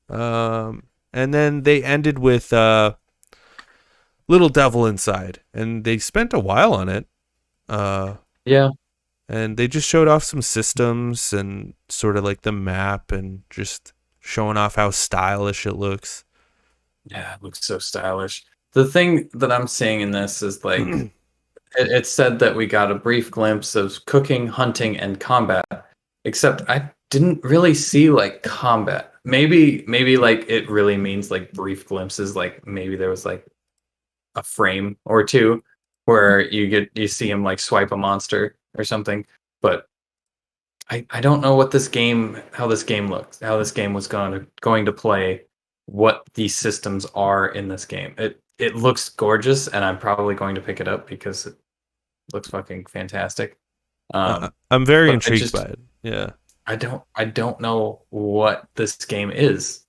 And then they ended with Little Devil Inside, and they spent a while on it. Uh, Yeah. and they just showed off some systems and sort of like the map, and just showing off how stylish it looks. Yeah, it looks so stylish. The thing that I'm seeing in this is like it said that we got a brief glimpse of cooking, hunting, and combat. Except I didn't really see like combat. Maybe like it really means like brief glimpses. Like maybe there was like a frame or two where you see him like swipe a monster or something. But I don't know what this game how this game looks, how this game was going to play, what these systems are in this game. It looks gorgeous, and I'm probably going to pick it up because it looks fucking fantastic. I'm very But intrigued by it. Yeah. I don't know what this game is.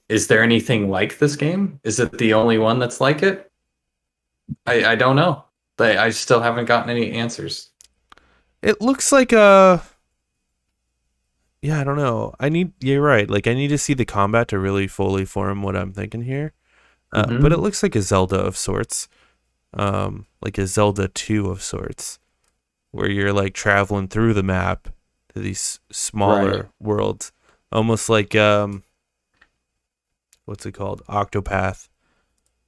Is there anything like this game? Is it the only one that's like it? I don't know. I still haven't gotten any answers. It looks like a yeah, I don't know. You're right. Like I need to see the combat to really fully form what I'm thinking here. But it Hmm. looks like a Zelda of sorts. Like a Zelda 2 of sorts, where you're like traveling through the map to these Right. smaller worlds, almost like what's it called? Octopath.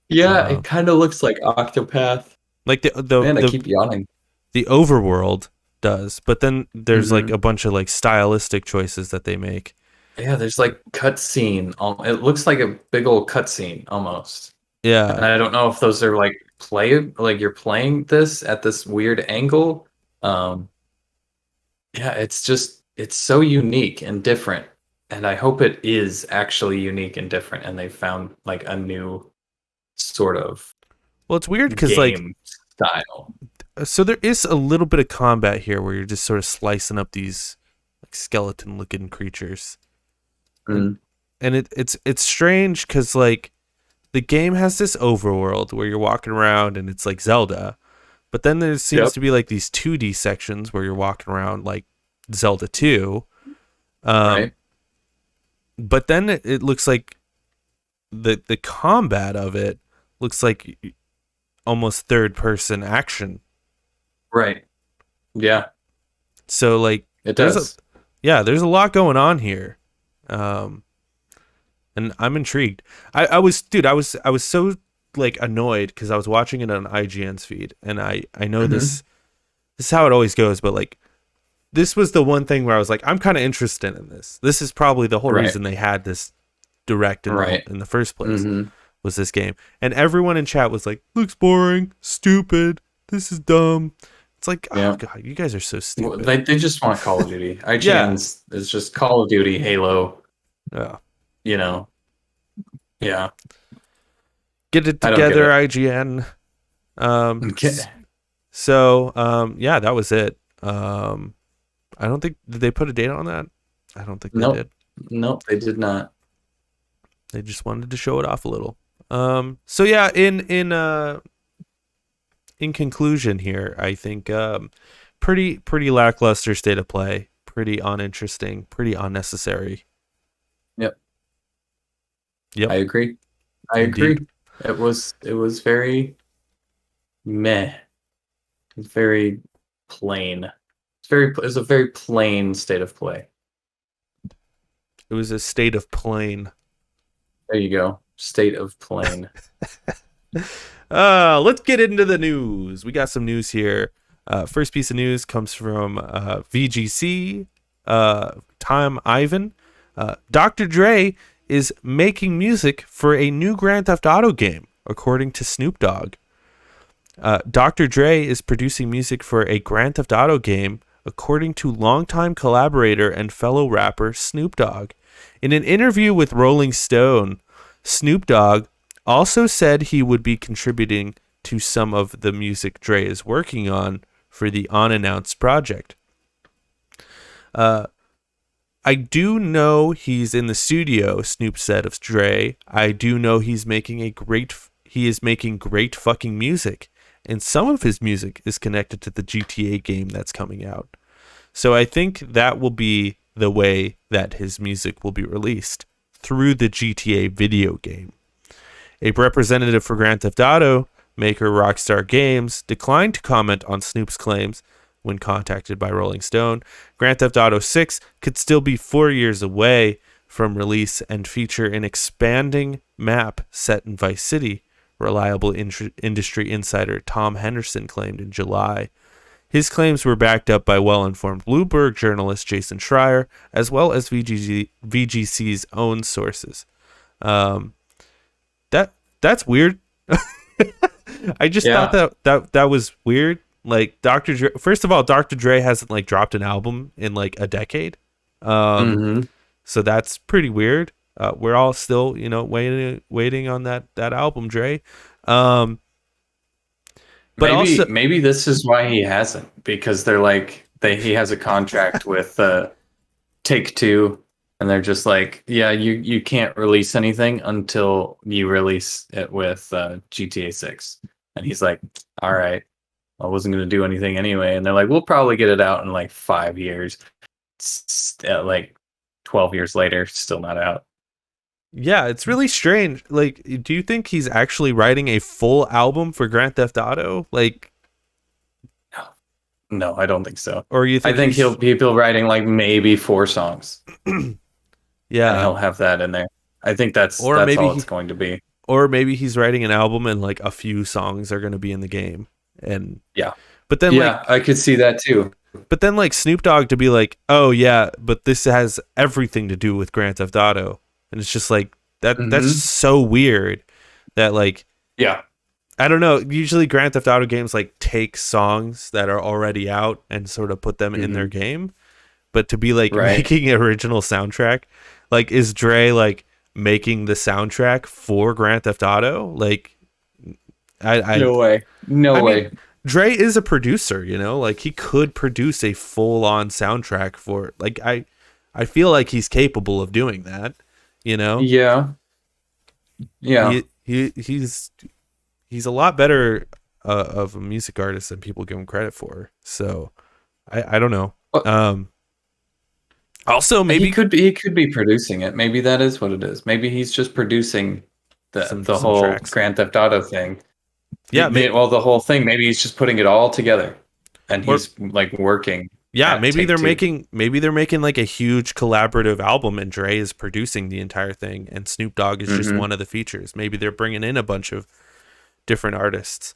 Yeah, it kind of looks like Octopath. Like Man, I keep yawning. the overworld does, but then there's like Mm-hmm. a bunch of like stylistic choices that they make. Yeah, there's like cutscene. It looks like a big old cutscene almost. And Yeah. I don't know if those are like you're playing this at this weird angle. Um, yeah, it's so unique and different. And I hope it is actually unique and different and they found like a new sort of Well, it's weird because like game style. so there is a little bit of combat here where you're just sort of slicing up these like skeleton looking creatures. And Mm. it's strange because like the game has this overworld where you're walking around and it's like Zelda, but then there seems Yep. to be like these 2D sections where you're walking around like Zelda 2. Right. But then it looks like the combat of it looks like almost third person action. Right. Yeah, So like it there's does. there's a lot going on here. Um and I'm intrigued. I was so like annoyed because I was watching it on IGN's feed, and I know Mm-hmm. this is how it always goes, but like this was the one thing where I was like, I'm kind of interested in this. This is probably the whole Right. reason they had this direct Right. in the first place Mm-hmm. was this game. And everyone in chat was like, looks boring, stupid, this is dumb. It's like, oh Yeah. god, you guys are so Well, stupid. they just want Call of Duty. Yeah. IGN's is just Call of Duty, Halo, Yeah. you know. Yeah. Get it I don't get together, it. IGN. Um, Okay. So, yeah, that was it. I don't think did they put a date on that? I don't think they Nope. did. Nope, they did not. They just wanted to show it off a little. So yeah, in conclusion here, I think pretty lackluster state of play, pretty uninteresting, pretty unnecessary. Yep. Yep. I agree. I Indeed. agree. It was very meh. It's very plain. It was a very plain state of play. It was a state of plain. There you go. State of plain. Let's get into the news. We got some news here. First piece of news comes from VGC, Tom Ivan. Dr. Dre is making music for a new Grand Theft Auto game, according to Snoop Dogg. Dr. Dre is producing music for a Grand Theft Auto game, according to longtime collaborator and fellow rapper Snoop Dogg. In an interview with Rolling Stone, Snoop Dogg also said he would be contributing to some of the music Dre is working on for the unannounced project. I do know he's in the studio, Snoop said of Dre. I do know he is making great fucking music, and some of his music is connected to the GTA game that's coming out. So I think that will be the way that his music will be released, through the GTA video game. A representative for Grand Theft Auto maker Rockstar Games declined to comment on Snoop's claims when contacted by Rolling Stone. Grand Theft Auto 6 could still be 4 years away from release and feature an expanding map set in Vice City, reliable industry insider Tom Henderson claimed in July. His claims were backed up by well-informed Bloomberg journalist Jason Schreier, as well as VGC's own sources. That's weird. I just thought that was weird. Like Dr. Dre, first of all, Dr. Dre hasn't like dropped an album in like a decade. So that's pretty weird. We're all still, waiting on that album, Dre. But maybe this is why he hasn't, because he has a contract with Take-Two, and they're just like, yeah, you can't release anything until you release it with GTA 6. And he's like, all right, I wasn't going to do anything anyway. And they're like, we'll probably get it out in like 5 years. Like 12 years later, still not out. Yeah, it's really strange. Like, do you think he's actually writing a full album for Grand Theft Auto? Like, no, I don't think so. Or you think I think he'll be writing like maybe 4 songs. Yeah, and he'll have that in there. I think or that's maybe all he it's going to be. or maybe he's writing an album and like a few songs are going to be in the game. And Yeah. but then like Yeah, I could see that too. Snoop Dogg to be like, "Oh yeah, but this has everything to do with Grand Theft Auto." And it's just like that's Hmm. so weird that like Yeah. I don't know, usually Grand Theft Auto games like take songs that are already out and sort of put them in their Hmm. game, but to be like Right. making an original soundtrack, like is Dre like making the soundtrack for Grand Theft Auto? Like I No way. I No mean, way. Dre is a producer, you know, like he could produce a full on soundtrack for like I feel like he's capable of doing that, you know. Yeah. Yeah. He's a lot better of a music artist than people give him credit for. So I don't know. Uh, Also maybe he could be producing it. Maybe that is what it is. Maybe he's just producing the some whole tracks. Grand Theft Auto thing. Yeah, Well, the whole thing. Maybe he's just putting it all together, and or he's like working yeah, at Take Two. maybe they're making like a huge collaborative album and Dre is producing the entire thing and Snoop Dogg is just Hmm. one of the features. Maybe they're bringing in a bunch of different artists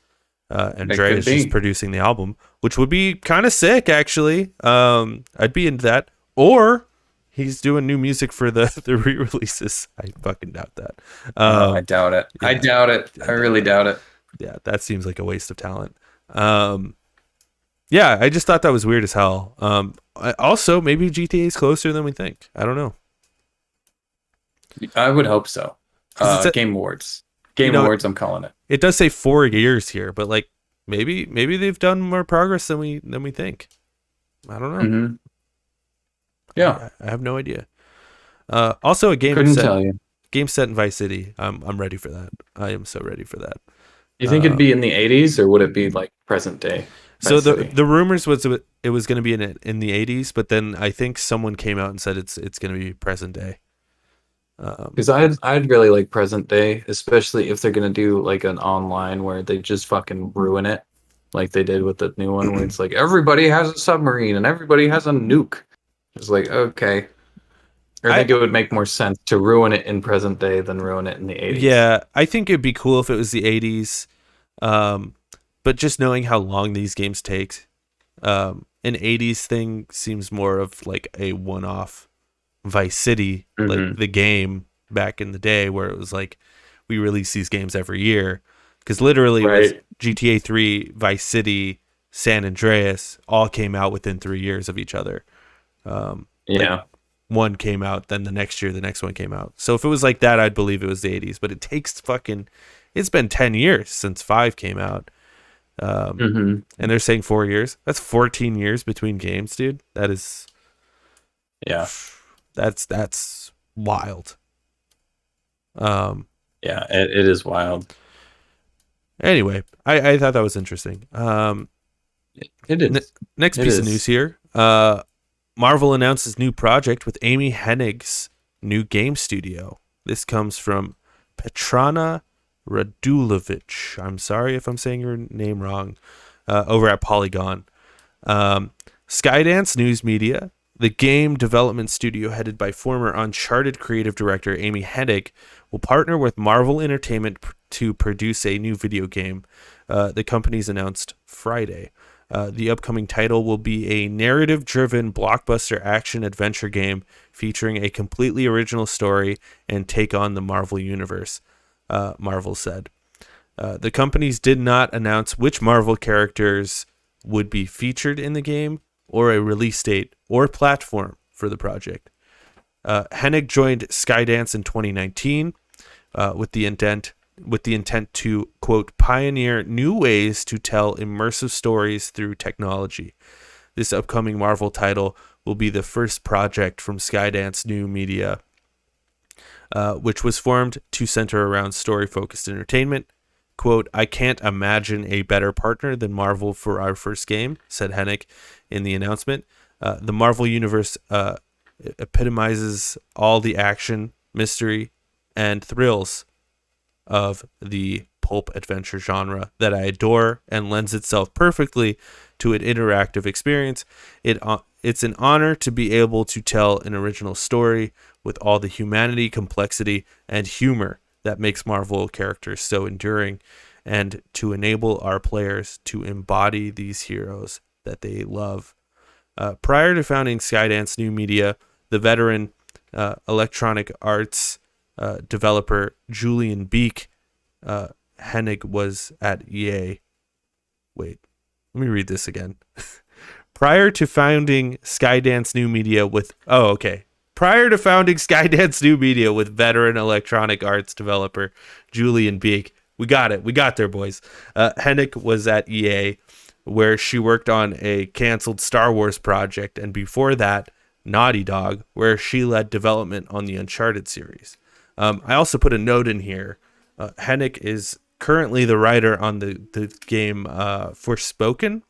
and It Dre could is just be. producing the album, which would be kind of sick actually. I'd be into that. Or he's doing new music for the the re-releases. I fucking doubt that. I doubt it. I Yeah, doubt it. I really doubt it. yeah, that seems like a waste of talent. Yeah, I just thought that was weird as hell. Also, maybe GTA is closer than we think. I don't know. I would hope so. 'Cause it's Game Awards. you Game know, Awards. I'm calling it. it does say 4 years here, but like maybe they've done more progress than we think. I don't know. Hmm. Yeah. I have no idea. Also, a Couldn't tell you. game set in Vice City. I'm ready for that. I am so ready for that. You think it'd be in the 80s or would it be like present day? So Vice City? the rumors was it was going to be in the 80s, but then I think someone came out and said it's going to be present day. Because I'd really like present day, especially if they're gonna do like an online where they just fucking ruin it, like they did with the new one, where it's like everybody has a submarine and everybody has a nuke. It's like okay, I think it would make more sense to ruin it in present day than ruin it in the 80s. Yeah, I think it'd be cool if it was the 80s. But just knowing how long these games take, an 80s thing seems more of like a one-off Vice City, like the game back in the day where it was like we release these games every year. Because literally it was GTA 3, Vice City, San Andreas all came out within 3 years of each other. Yeah. One came out, then the next year the next one came out. So if it was like that, I'd believe it was the 80s. But it takes it's been 10 years since 5 came out. And they're saying 4 years. That's 14 years between games, dude. That is, Yeah. that's wild. Yeah, it is wild. Anyway, I thought that was interesting. It is. Next piece of news here. Marvel announces new project with Amy Hennig's new game studio. This comes from Petrana Radulovic. I'm sorry if I'm saying your name wrong. Over at Polygon. Skydance News Media, the game development studio headed by former Uncharted creative director Amy Hennig, will partner with Marvel Entertainment to produce a new video game. The company's announced Friday. The upcoming title will be a narrative-driven blockbuster action-adventure game featuring a completely original story and take on the Marvel Universe, Marvel said. The companies did not announce which Marvel characters would be featured in the game or a release date or platform for the project. Hennig joined Skydance in 2019 with the intent to, quote, pioneer new ways to tell immersive stories through technology. This upcoming Marvel title will be the first project from Skydance New Media, which was formed to center around story-focused entertainment. Quote, I can't imagine a better partner than Marvel for our first game, said Hennig in the announcement. The Marvel Universe epitomizes all the action, mystery, and thrills of the pulp adventure genre that I adore and lends itself perfectly to an interactive experience. It It's an honor to be able to tell an original story with all the humanity, complexity, and humor that makes Marvel characters so enduring, and to enable our players to embody these heroes that they love. Prior to founding Skydance New Media, the veteran Electronic Arts developer Julian Beek Hennig was at EA. Wait, let me read this again. Prior to founding Skydance New Media with... Oh, okay. Prior to founding Skydance New Media with veteran Electronic Arts developer Julian Beek. We got it. We got there, boys. Hennig was at EA, where she worked on a canceled Star Wars project, and before that, Naughty Dog, where she led development on the Uncharted series. I also put a note in here. Hennig is currently the writer on the game Forspoken,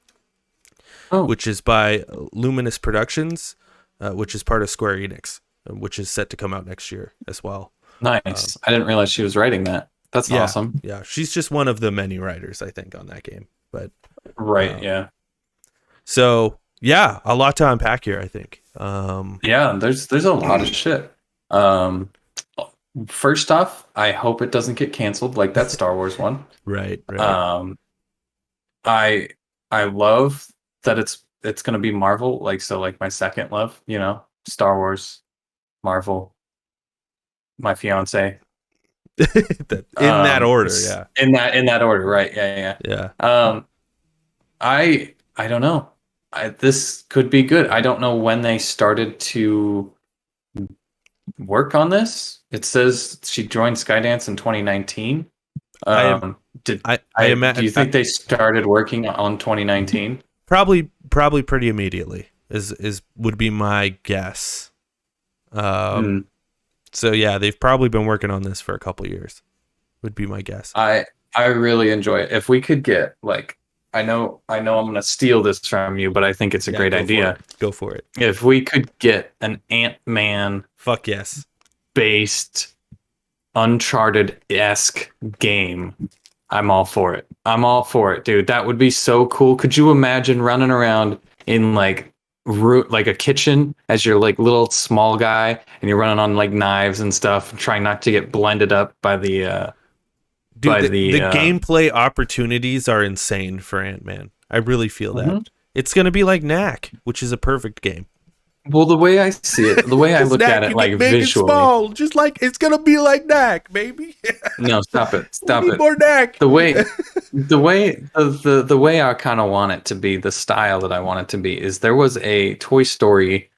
which is by Luminous Productions, which is part of Square Enix, which is set to come out next year as well. Nice. I didn't realize she was writing that. That's awesome. Yeah, she's just one of the many writers, I think, on that game. But right, yeah. So yeah, a lot to unpack here, I think. Yeah, there's a lot of shit. First off, I hope it doesn't get canceled like that Star Wars one. Right. I love that it's gonna be Marvel, like my second love, Star Wars, Marvel, my fiance. In that order, yeah. In that order, right? Yeah. I don't know. This could be good. I don't know when they started to work on this. It says she joined Skydance in 2019. Do you think they started working on 2019? Probably pretty immediately would be my guess. So yeah, they've probably been working on this for a couple years. Would be my guess. I really enjoy it. If we could get I know I'm going to steal this from you, but I think it's a great idea. Go for it. If we could get an Ant-Man fuck yes based Uncharted-esque game, I'm all for it. I'm all for it, dude. That would be so cool. Could you imagine running around in like a kitchen as your little small guy, and you're running on knives and stuff, trying not to get blended up by the the gameplay opportunities are insane for Ant-Man. I really feel that. It's going to be like Knack, which is a perfect game. Well, the way I see it, the way I look at it, big visually, and small, just like it's going to be like Knack, baby. No, stop it. Stop it. More Knack. The way I kind of want it to be, the style that I want it to be, is there was a Toy Story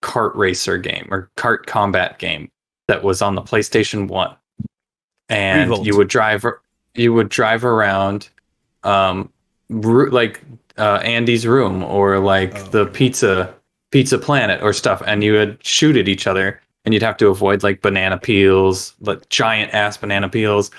kart racer game or kart combat game that was on the PlayStation 1. And Revolt. you would drive around Andy's room or the pizza planet or stuff, and you would shoot at each other, and you'd have to avoid banana peels, giant ass banana peels,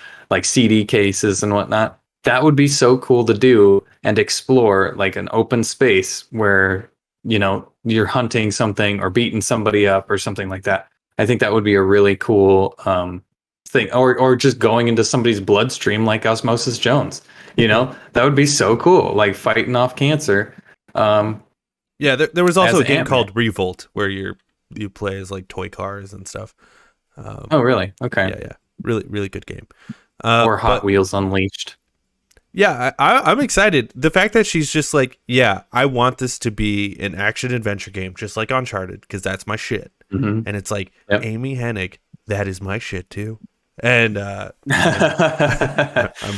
CD cases and whatnot. That would be so cool to do and explore an open space where you're hunting something or beating somebody up or something like that. I think that would be a really cool thing, or just going into somebody's bloodstream like Osmosis Jones. That would be so cool, fighting off cancer. Yeah, there was also a game called Revolt where you play as toy cars and stuff. Oh, really? Okay. Yeah, really, really good game. Or Hot Wheels Unleashed. Yeah, I'm excited. The fact that she's just I want this to be an action adventure game, just like Uncharted, because that's my shit. Mm-hmm. And it's Amy Hennig, that is my shit too. And I'm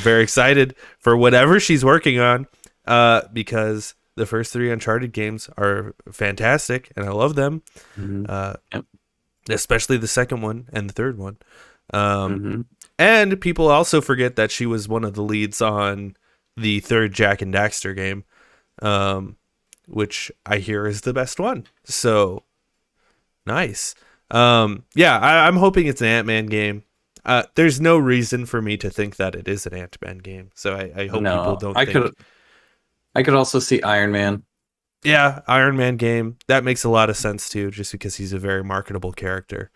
very excited for whatever she's working on, because the first 3 Uncharted games are fantastic, and I love them. Mm-hmm. Especially the second one and the third one. And people also forget that she was one of the leads on the third Jak and Daxter game, which I hear is the best one. So nice. I'm hoping it's an Ant-Man game. There's no reason for me to think that it is an Ant-Man game. So I hope people don't think... I could also see Iron Man. Yeah, Iron Man game. That makes a lot of sense too, just because he's a very marketable character.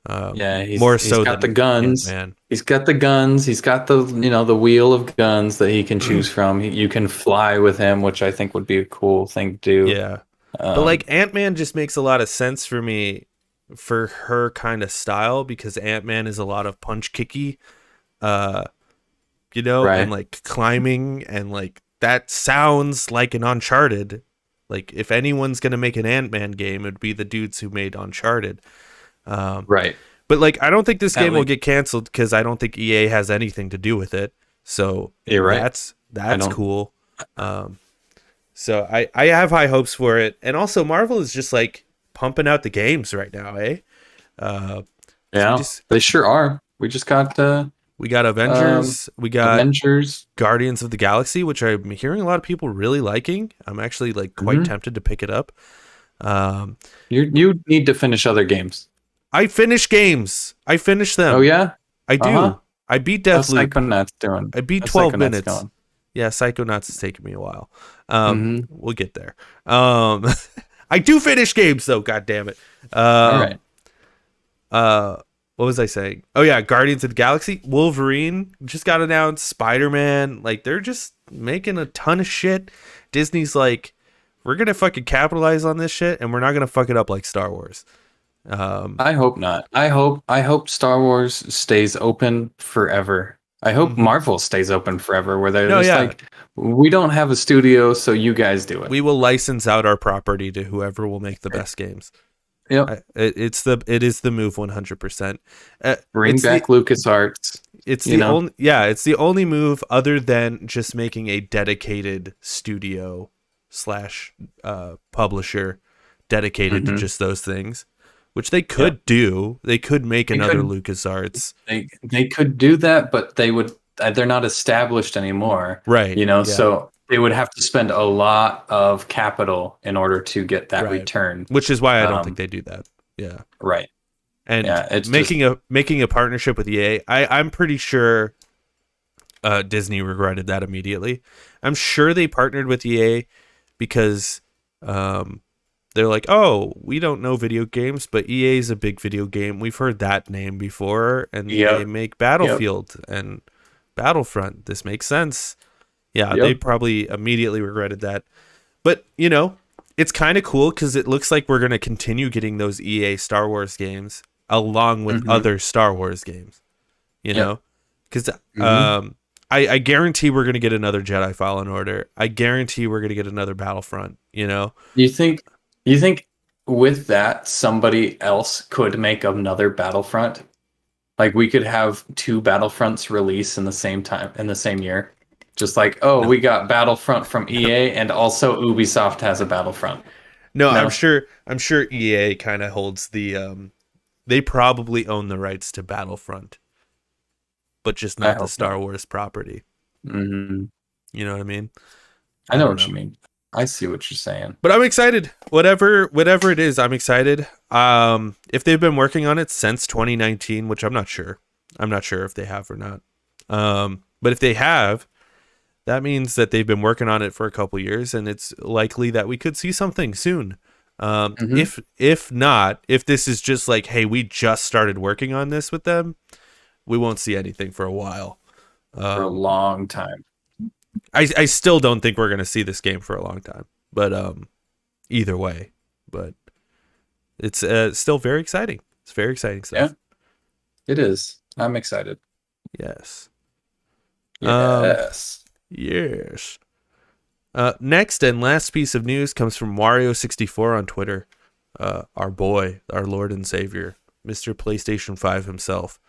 He's got the guns. Ant-Man. He's got the guns. He's got the the wheel of guns that he can choose from. You can fly with him, which I think would be a cool thing to do. Yeah. But like Um, Ant-Man just makes a lot of sense for me for her kind of style because Ant-Man is a lot of punch kicky, uh, and right. like climbing and like that sounds like an Uncharted. Like if anyone's gonna make an Ant-Man game, it'd be the dudes who made Uncharted. Um, Right. but like I don't think this At game will least get canceled because I don't think EA has anything to do with it. So you're right. I that's don't. cool. Um, so I have high hopes for it, and also Marvel is just like pumping out the games right now, eh? Because Yeah, they sure are. We just got we got um Avengers, we got Avengers. Guardians of the Galaxy, which I'm hearing a lot of people really liking. I'm actually like quite Hmm. tempted to pick it up. Um, You need to finish other games. I finish games. I finish Oh them. yeah. I Uh huh. do. I beat How's Deathloop. Psychonauts doing? I beat How's 12 Psychonauts minutes. going? Yeah, Psychonauts is taking me a while. Mm-hmm. We'll get there. Um, I do finish games though. God damn it. All right. Um, what was I saying? Oh yeah, Guardians of the Galaxy, Wolverine just got announced. Spider-Man, like they're just making a ton of shit. Disney's like, we're gonna fucking capitalize on this shit, and we're not gonna fuck it up like Star Wars. I hope not. I hope Star Wars stays open forever. I hope Mhm. Marvel stays open forever, where they're No, just yeah, like, we don't have a studio, so you guys do it. we will license out our property to whoever will make the best games. Yep. It is the move 100%. Bring It's the back LucasArts. it's You the know. only it's the only move other than just making a dedicated studio slash publisher dedicated to Hmm. just those things, which they Yep. could do. They could make They another could. LucasArts. They could do that, but they would. They're not established anymore. Right. Yeah. So they would have to spend a lot of capital in order to get that Right. return. Which is why I don't think Um, they do that. Yeah. right. And Yeah. It's just. making a partnership with EA, I'm pretty sure Disney regretted that immediately. I'm sure they partnered with EA because um, they're like, oh, we don't know video games, but EA is a big video game. We've heard that name before, and they Yep. make Yep. Battlefield and Battlefront. This makes sense. Yeah, they Yep. probably immediately regretted that. But, it's kind of cool because it looks like we're going to continue getting those EA Star Wars games along with Hmm. other Star Wars games, you Yep. know? Because Hmm. I guarantee we're going to get another Jedi Fallen Order. I guarantee we're going to get another Battlefront, You think? You think with that somebody else could make another Battlefront? Like we could have two Battlefronts release in the same time in the same year. Just like, oh, No. we got Battlefront from EA and also Ubisoft has a Battlefront. No, No? I'm sure EA kind of holds they probably own the rights to Battlefront, but just I not the hope Star not. Wars property. Hmm. You know what I mean? I I know don't what know. you mean. I see what you're saying. But I'm excited. Whatever it is, I'm excited. If they've been working on it since 2019, which I'm not sure. I'm not sure if they have or not. But if they have, that means that they've been working on it for a couple years, and it's likely that we could see something soon. Hmm. If not, if this is just like, hey, we just started working on this with them, we won't see anything for a while. For a Um, long time. I still don't think we're gonna see this game for a long time, but either way, but it's still very exciting. It's very exciting Yeah, stuff. it is. I'm excited. Yes. Um. Yes. Yes. Next and last piece of news comes from Wario64 on Twitter. Our boy, our Lord and Savior, Mr. PlayStation 5 himself.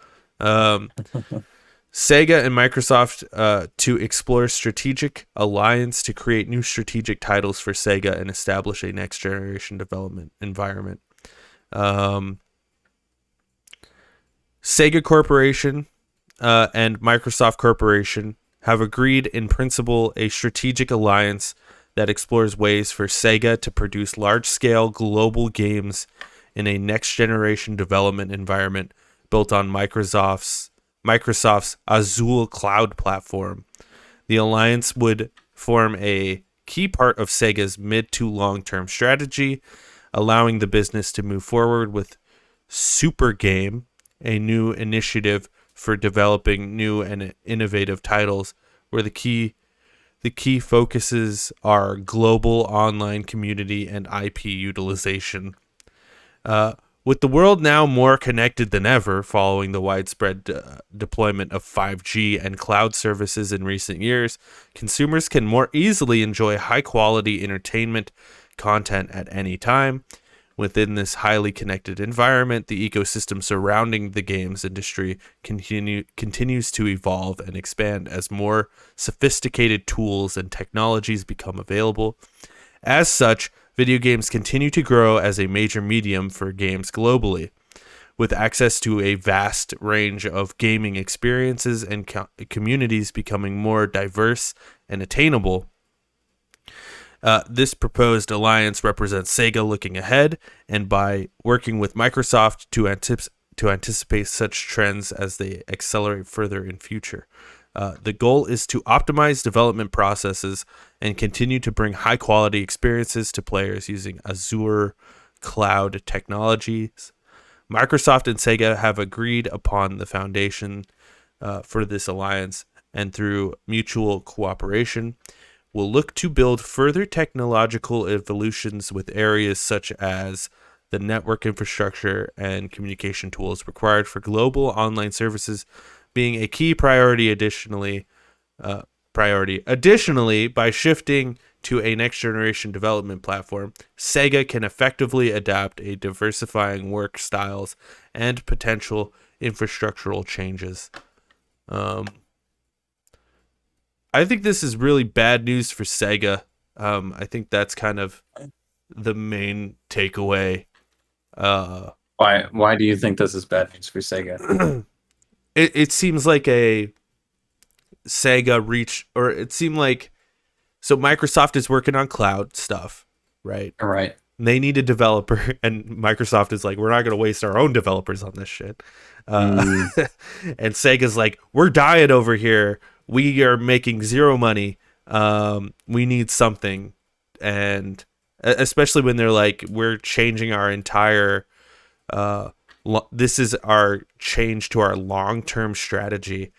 Sega and Microsoft to explore strategic alliance to create new strategic titles for Sega and establish a next generation development environment. Sega Corporation and Microsoft Corporation have agreed in principle a strategic alliance that explores ways for Sega to produce large-scale global games in a next-generation development environment built on Microsoft's Azure cloud platform. The alliance would form a key part of Sega's mid to long-term strategy, allowing the business to move forward with Super Game, a new initiative for developing new and innovative titles where the the key focuses are global online community and IP utilization. With the world now more connected than ever following the widespread deployment of 5G and cloud services in recent years, consumers can more easily enjoy high-quality entertainment content at any time. Within this highly connected environment, the ecosystem surrounding the games industry continues to evolve and expand as more sophisticated tools and technologies become available. As such, video games continue to grow as a major medium for games globally. With access to a vast range of gaming experiences and communities becoming more diverse and attainable, this proposed alliance represents Sega looking ahead, and by working with Microsoft to anticipate such trends as they accelerate further in future. The goal is to optimize development processes and continue to bring high-quality experiences to players using Azure cloud technologies. Microsoft and Sega have agreed upon the foundation for this alliance, and through mutual cooperation, will look to build further technological evolutions with areas such as the network infrastructure and communication tools required for global online services being a key priority. Additionally, by shifting to a next generation development platform, Sega can effectively adapt a diversifying work styles and potential infrastructural changes. I think this is really bad news for Sega. I think that's kind of the main takeaway. Why do you think this is bad news for Sega? It seems like a Sega reach, or it seemed like, so Microsoft is working on cloud stuff, right? Right. They need a developer, and Microsoft is like, we're not going to waste our own developers on this shit. And Sega's like, we're dying over here. We are making zero money. We need something. And especially when they're like, we're changing our entire, this is our change to our long-term strategy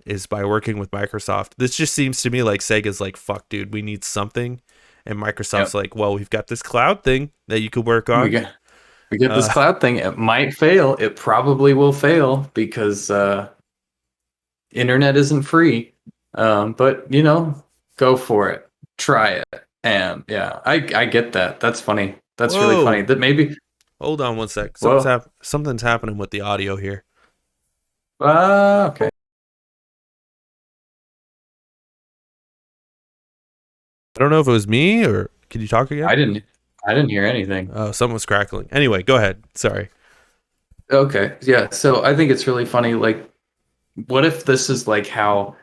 is by working with Microsoft. This just seems to me like Sega's like, fuck, dude, we need something. And Microsoft's like, well, we've got this cloud thing that you could work on. We get this cloud thing. It might fail. It probably will fail because internet isn't free. But, go for it. Try it. And, yeah, I get that. That's funny. That's really funny. That maybe... Hold on one sec. Something's happening with the audio here. Okay. I don't know if it was me, or can you talk again? I didn't hear anything. Oh, something was crackling. Anyway, go ahead. Sorry. Okay. Yeah. So I think it's really funny. Like, what if this is like the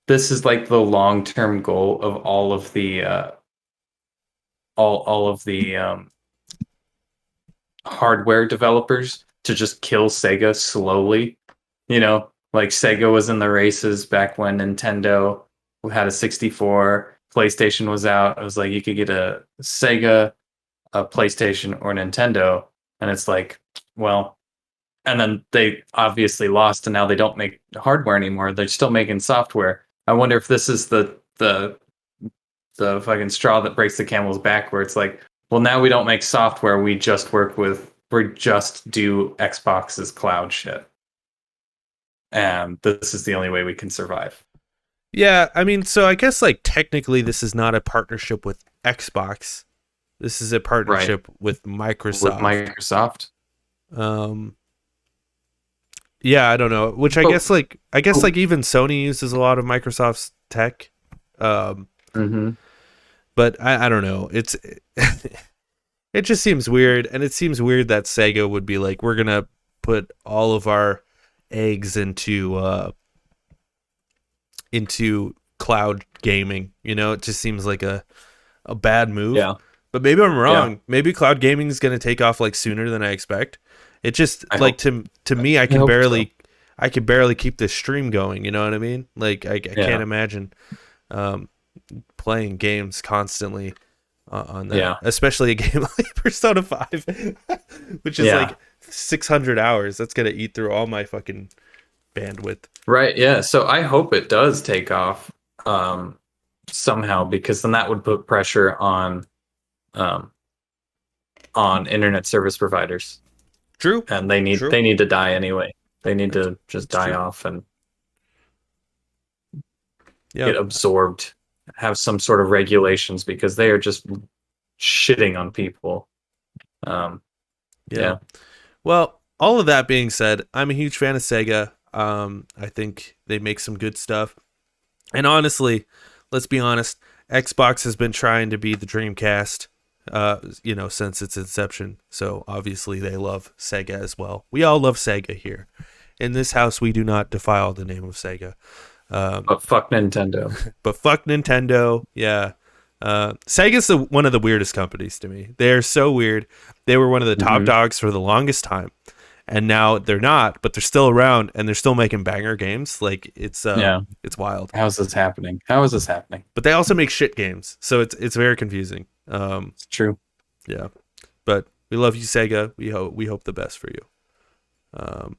long-term goal of all of the hardware developers to just kill Sega slowly? Like Sega was in the races back when Nintendo had a 64. PlayStation was out. It was like you could get a Sega, a PlayStation, or Nintendo, and it's like, well, and then they obviously lost, and now they don't make hardware anymore. They're still making software. I wonder if this is the fucking straw that breaks the camel's back, where it's like, well, now we don't make software. We just do Xbox's cloud shit, and this is the only way we can survive. Yeah, I mean, so I guess like technically this is not a partnership with Xbox. This is a partnership with Microsoft. Yeah, I don't know. Which I guess even Sony uses a lot of Microsoft's tech. But I don't know. It just seems weird, and it seems weird that Sega would be like, we're gonna put all of our eggs into cloud gaming. It just seems like a bad move. Yeah. But maybe I'm wrong. Yeah. Maybe cloud gaming is going to take off like sooner than I expect. It just to me, I can barely keep this stream going. You know what I mean? Like I can't imagine playing games constantly on that. Yeah. Especially a game like Persona 5, which is like 600 hours. That's going to eat through all my fucking bandwidth. Right. Yeah. So I hope it does take off. somehow, because then that would put pressure um, on internet service providers, True. and they need True. they need to die anyway. They need That's to just that's die true. off and Yeah. get absorbed, have some sort of regulations, because they are just shitting on people. Um, Yeah. yeah, Well, all of that being said, I'm a huge fan of Sega. I think they make some good stuff. And honestly, let's be honest, Xbox has been trying to be the Dreamcast, since its inception. So obviously they love Sega as well. We all love Sega here. In this house, we do not defile the name of Sega. but fuck Nintendo. But fuck Nintendo. Yeah. Sega's one of the weirdest companies to me. They're so weird. They were one of the top dogs for the longest time. And now they're not, but they're still around and they're still making banger games. Like it's wild. How is this happening? How is this happening? But they also make shit games. So it's very confusing. It's true. Yeah. But we love you, Sega. We hope the best for you.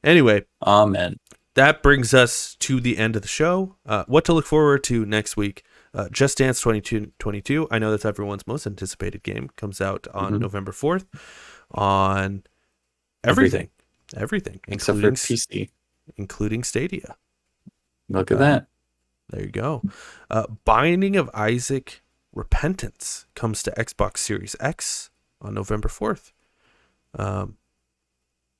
Anyway, Amen. that brings us to the end of the show. What to look forward to next week. Just Dance 2022. I know that's everyone's most anticipated game. Comes out on November 4th on everything. Except for PC. Including Stadia. Look at that. There you go. Binding of Isaac Repentance comes to Xbox Series X on November 4th.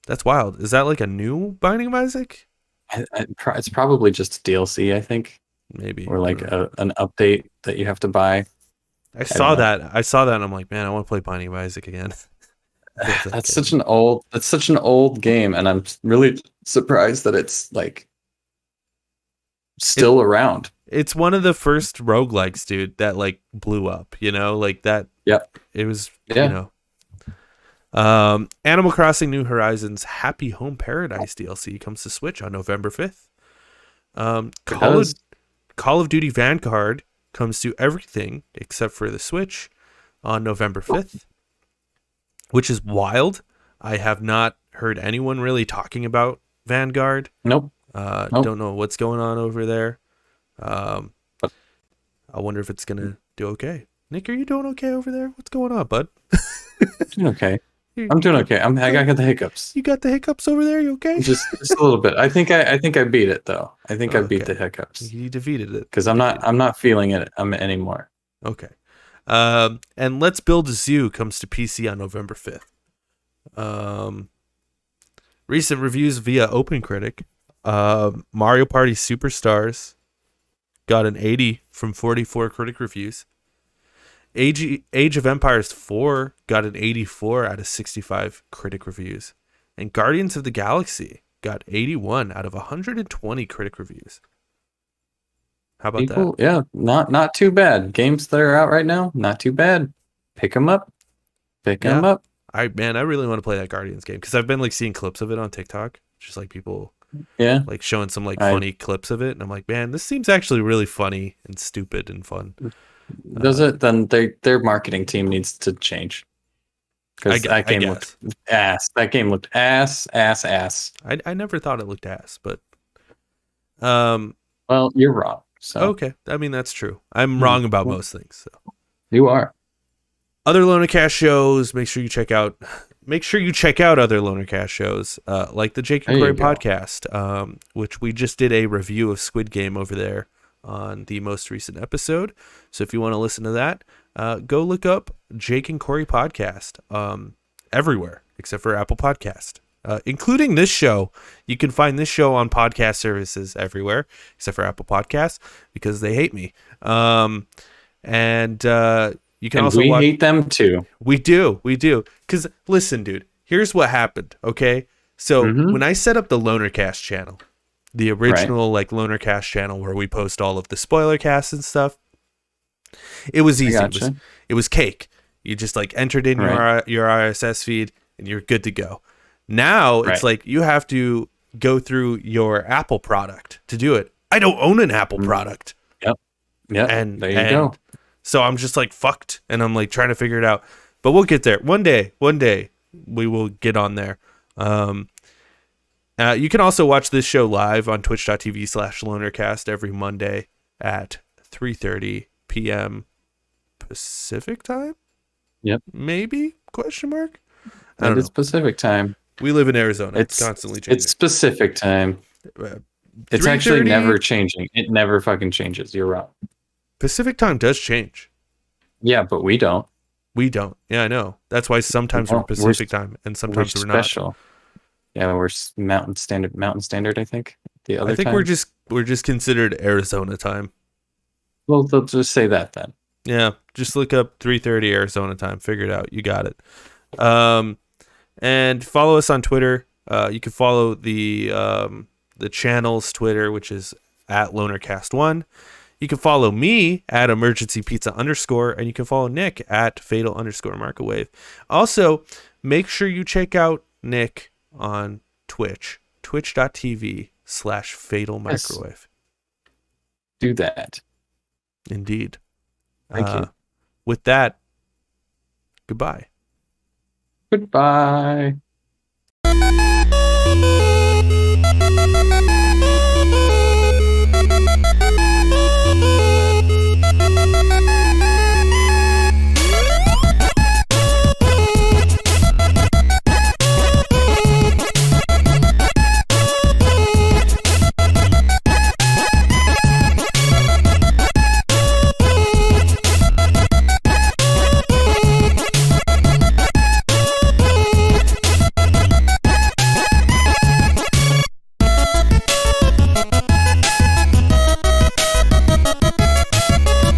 That's wild. Is that like a new Binding of Isaac? It's probably just a DLC, I think. Maybe. Or like an update that you have to buy. I saw that and I'm like, man, I want to play Binding of Isaac again. That's such an old game, and I'm really surprised that it's like still around. It's one of the first roguelikes, dude, that like blew up, like that. Yep. It was, Animal Crossing New Horizons Happy Home Paradise DLC comes to Switch on November 5th. Call of Duty Vanguard comes to everything except for the Switch on November 5th, which is wild. I have not heard anyone really talking about Vanguard. Nope. Don't know what's going on over there. I wonder if it's gonna do okay. Nick, are you doing okay over there? What's going on, bud? Doing okay. I'm doing okay. I got the hiccups. You got the hiccups over there? You okay? Just a little bit. I think I beat it though. I think I beat the hiccups. You defeated it because I'm not feeling it anymore. Okay. And Let's Build a Zoo comes to PC on November 5th. Recent reviews via OpenCritic. Mario Party Superstars got an 80 from 44 critic reviews. Age of Empires 4 got an 84 out of 65 critic reviews. And Guardians of the Galaxy got 81 out of 120 critic reviews. How about that? Yeah, not too bad. Games that are out right now, not too bad. Pick them up. I really want to play that Guardians game because I've been like seeing clips of it on TikTok, just like people like showing some like funny clips of it, and I'm like, man, this seems actually really funny and stupid and fun. Does it? Then their marketing team needs to change. Because that game looked ass. That game looked ass. I never thought it looked ass, but well, you're wrong. So okay, I mean that's true. I'm wrong about most things. So you are. Other Lonercast shows. Make sure you check out other Lonercast shows, like the Jake and Corey podcast, which we just did a review of Squid Game over there on the most recent episode. So if you want to listen to that, go look up Jake and Corey podcast everywhere except for Apple Podcast, including this show. You can find this show on podcast services everywhere except for Apple Podcasts because they hate me. You can also watch. We hate them too. We do. Because listen, dude, here's what happened. Okay. So when I set up the Lonercast channel, the original like Lonercast channel where we post all of the spoiler casts and stuff, it was easy. Gotcha. It was cake. You just like entered in your RSS feed and you're good to go. Now it's like you have to go through your Apple product to do it. I don't own an Apple product. Yep. And there you go. So I'm just like fucked, and I'm like trying to figure it out. But we'll get there. One day we will get on there. You can also watch this show live on twitch.tv/lonercast every Monday at 3:30 p.m. Pacific time. Yep. Maybe? Question mark. I That don't is know. Pacific time. We live in Arizona. It's It's constantly changing. It's specific time. It's actually 3:30 never changing. It never fucking changes. You're wrong. Pacific time does change. Yeah, but we don't. We don't. Yeah, I know. That's why sometimes we're No, Pacific time and sometimes we're not. special. Yeah, we're Mountain Standard. I think the other. I think time. we're just considered Arizona time. Well, they'll just say that then. Yeah, just look up 3:30 Arizona time. Figure it out. You got it. And follow us on Twitter. You can follow the channel's Twitter, which is at LonerCast1. You can follow me at emergencypizza_, and you can follow Nick at fatal_microwave. Also, make sure you check out Nick on Twitch, twitch.tv/fatalmicrowave. Do that. Indeed. Thank you. With that, goodbye. Goodbye.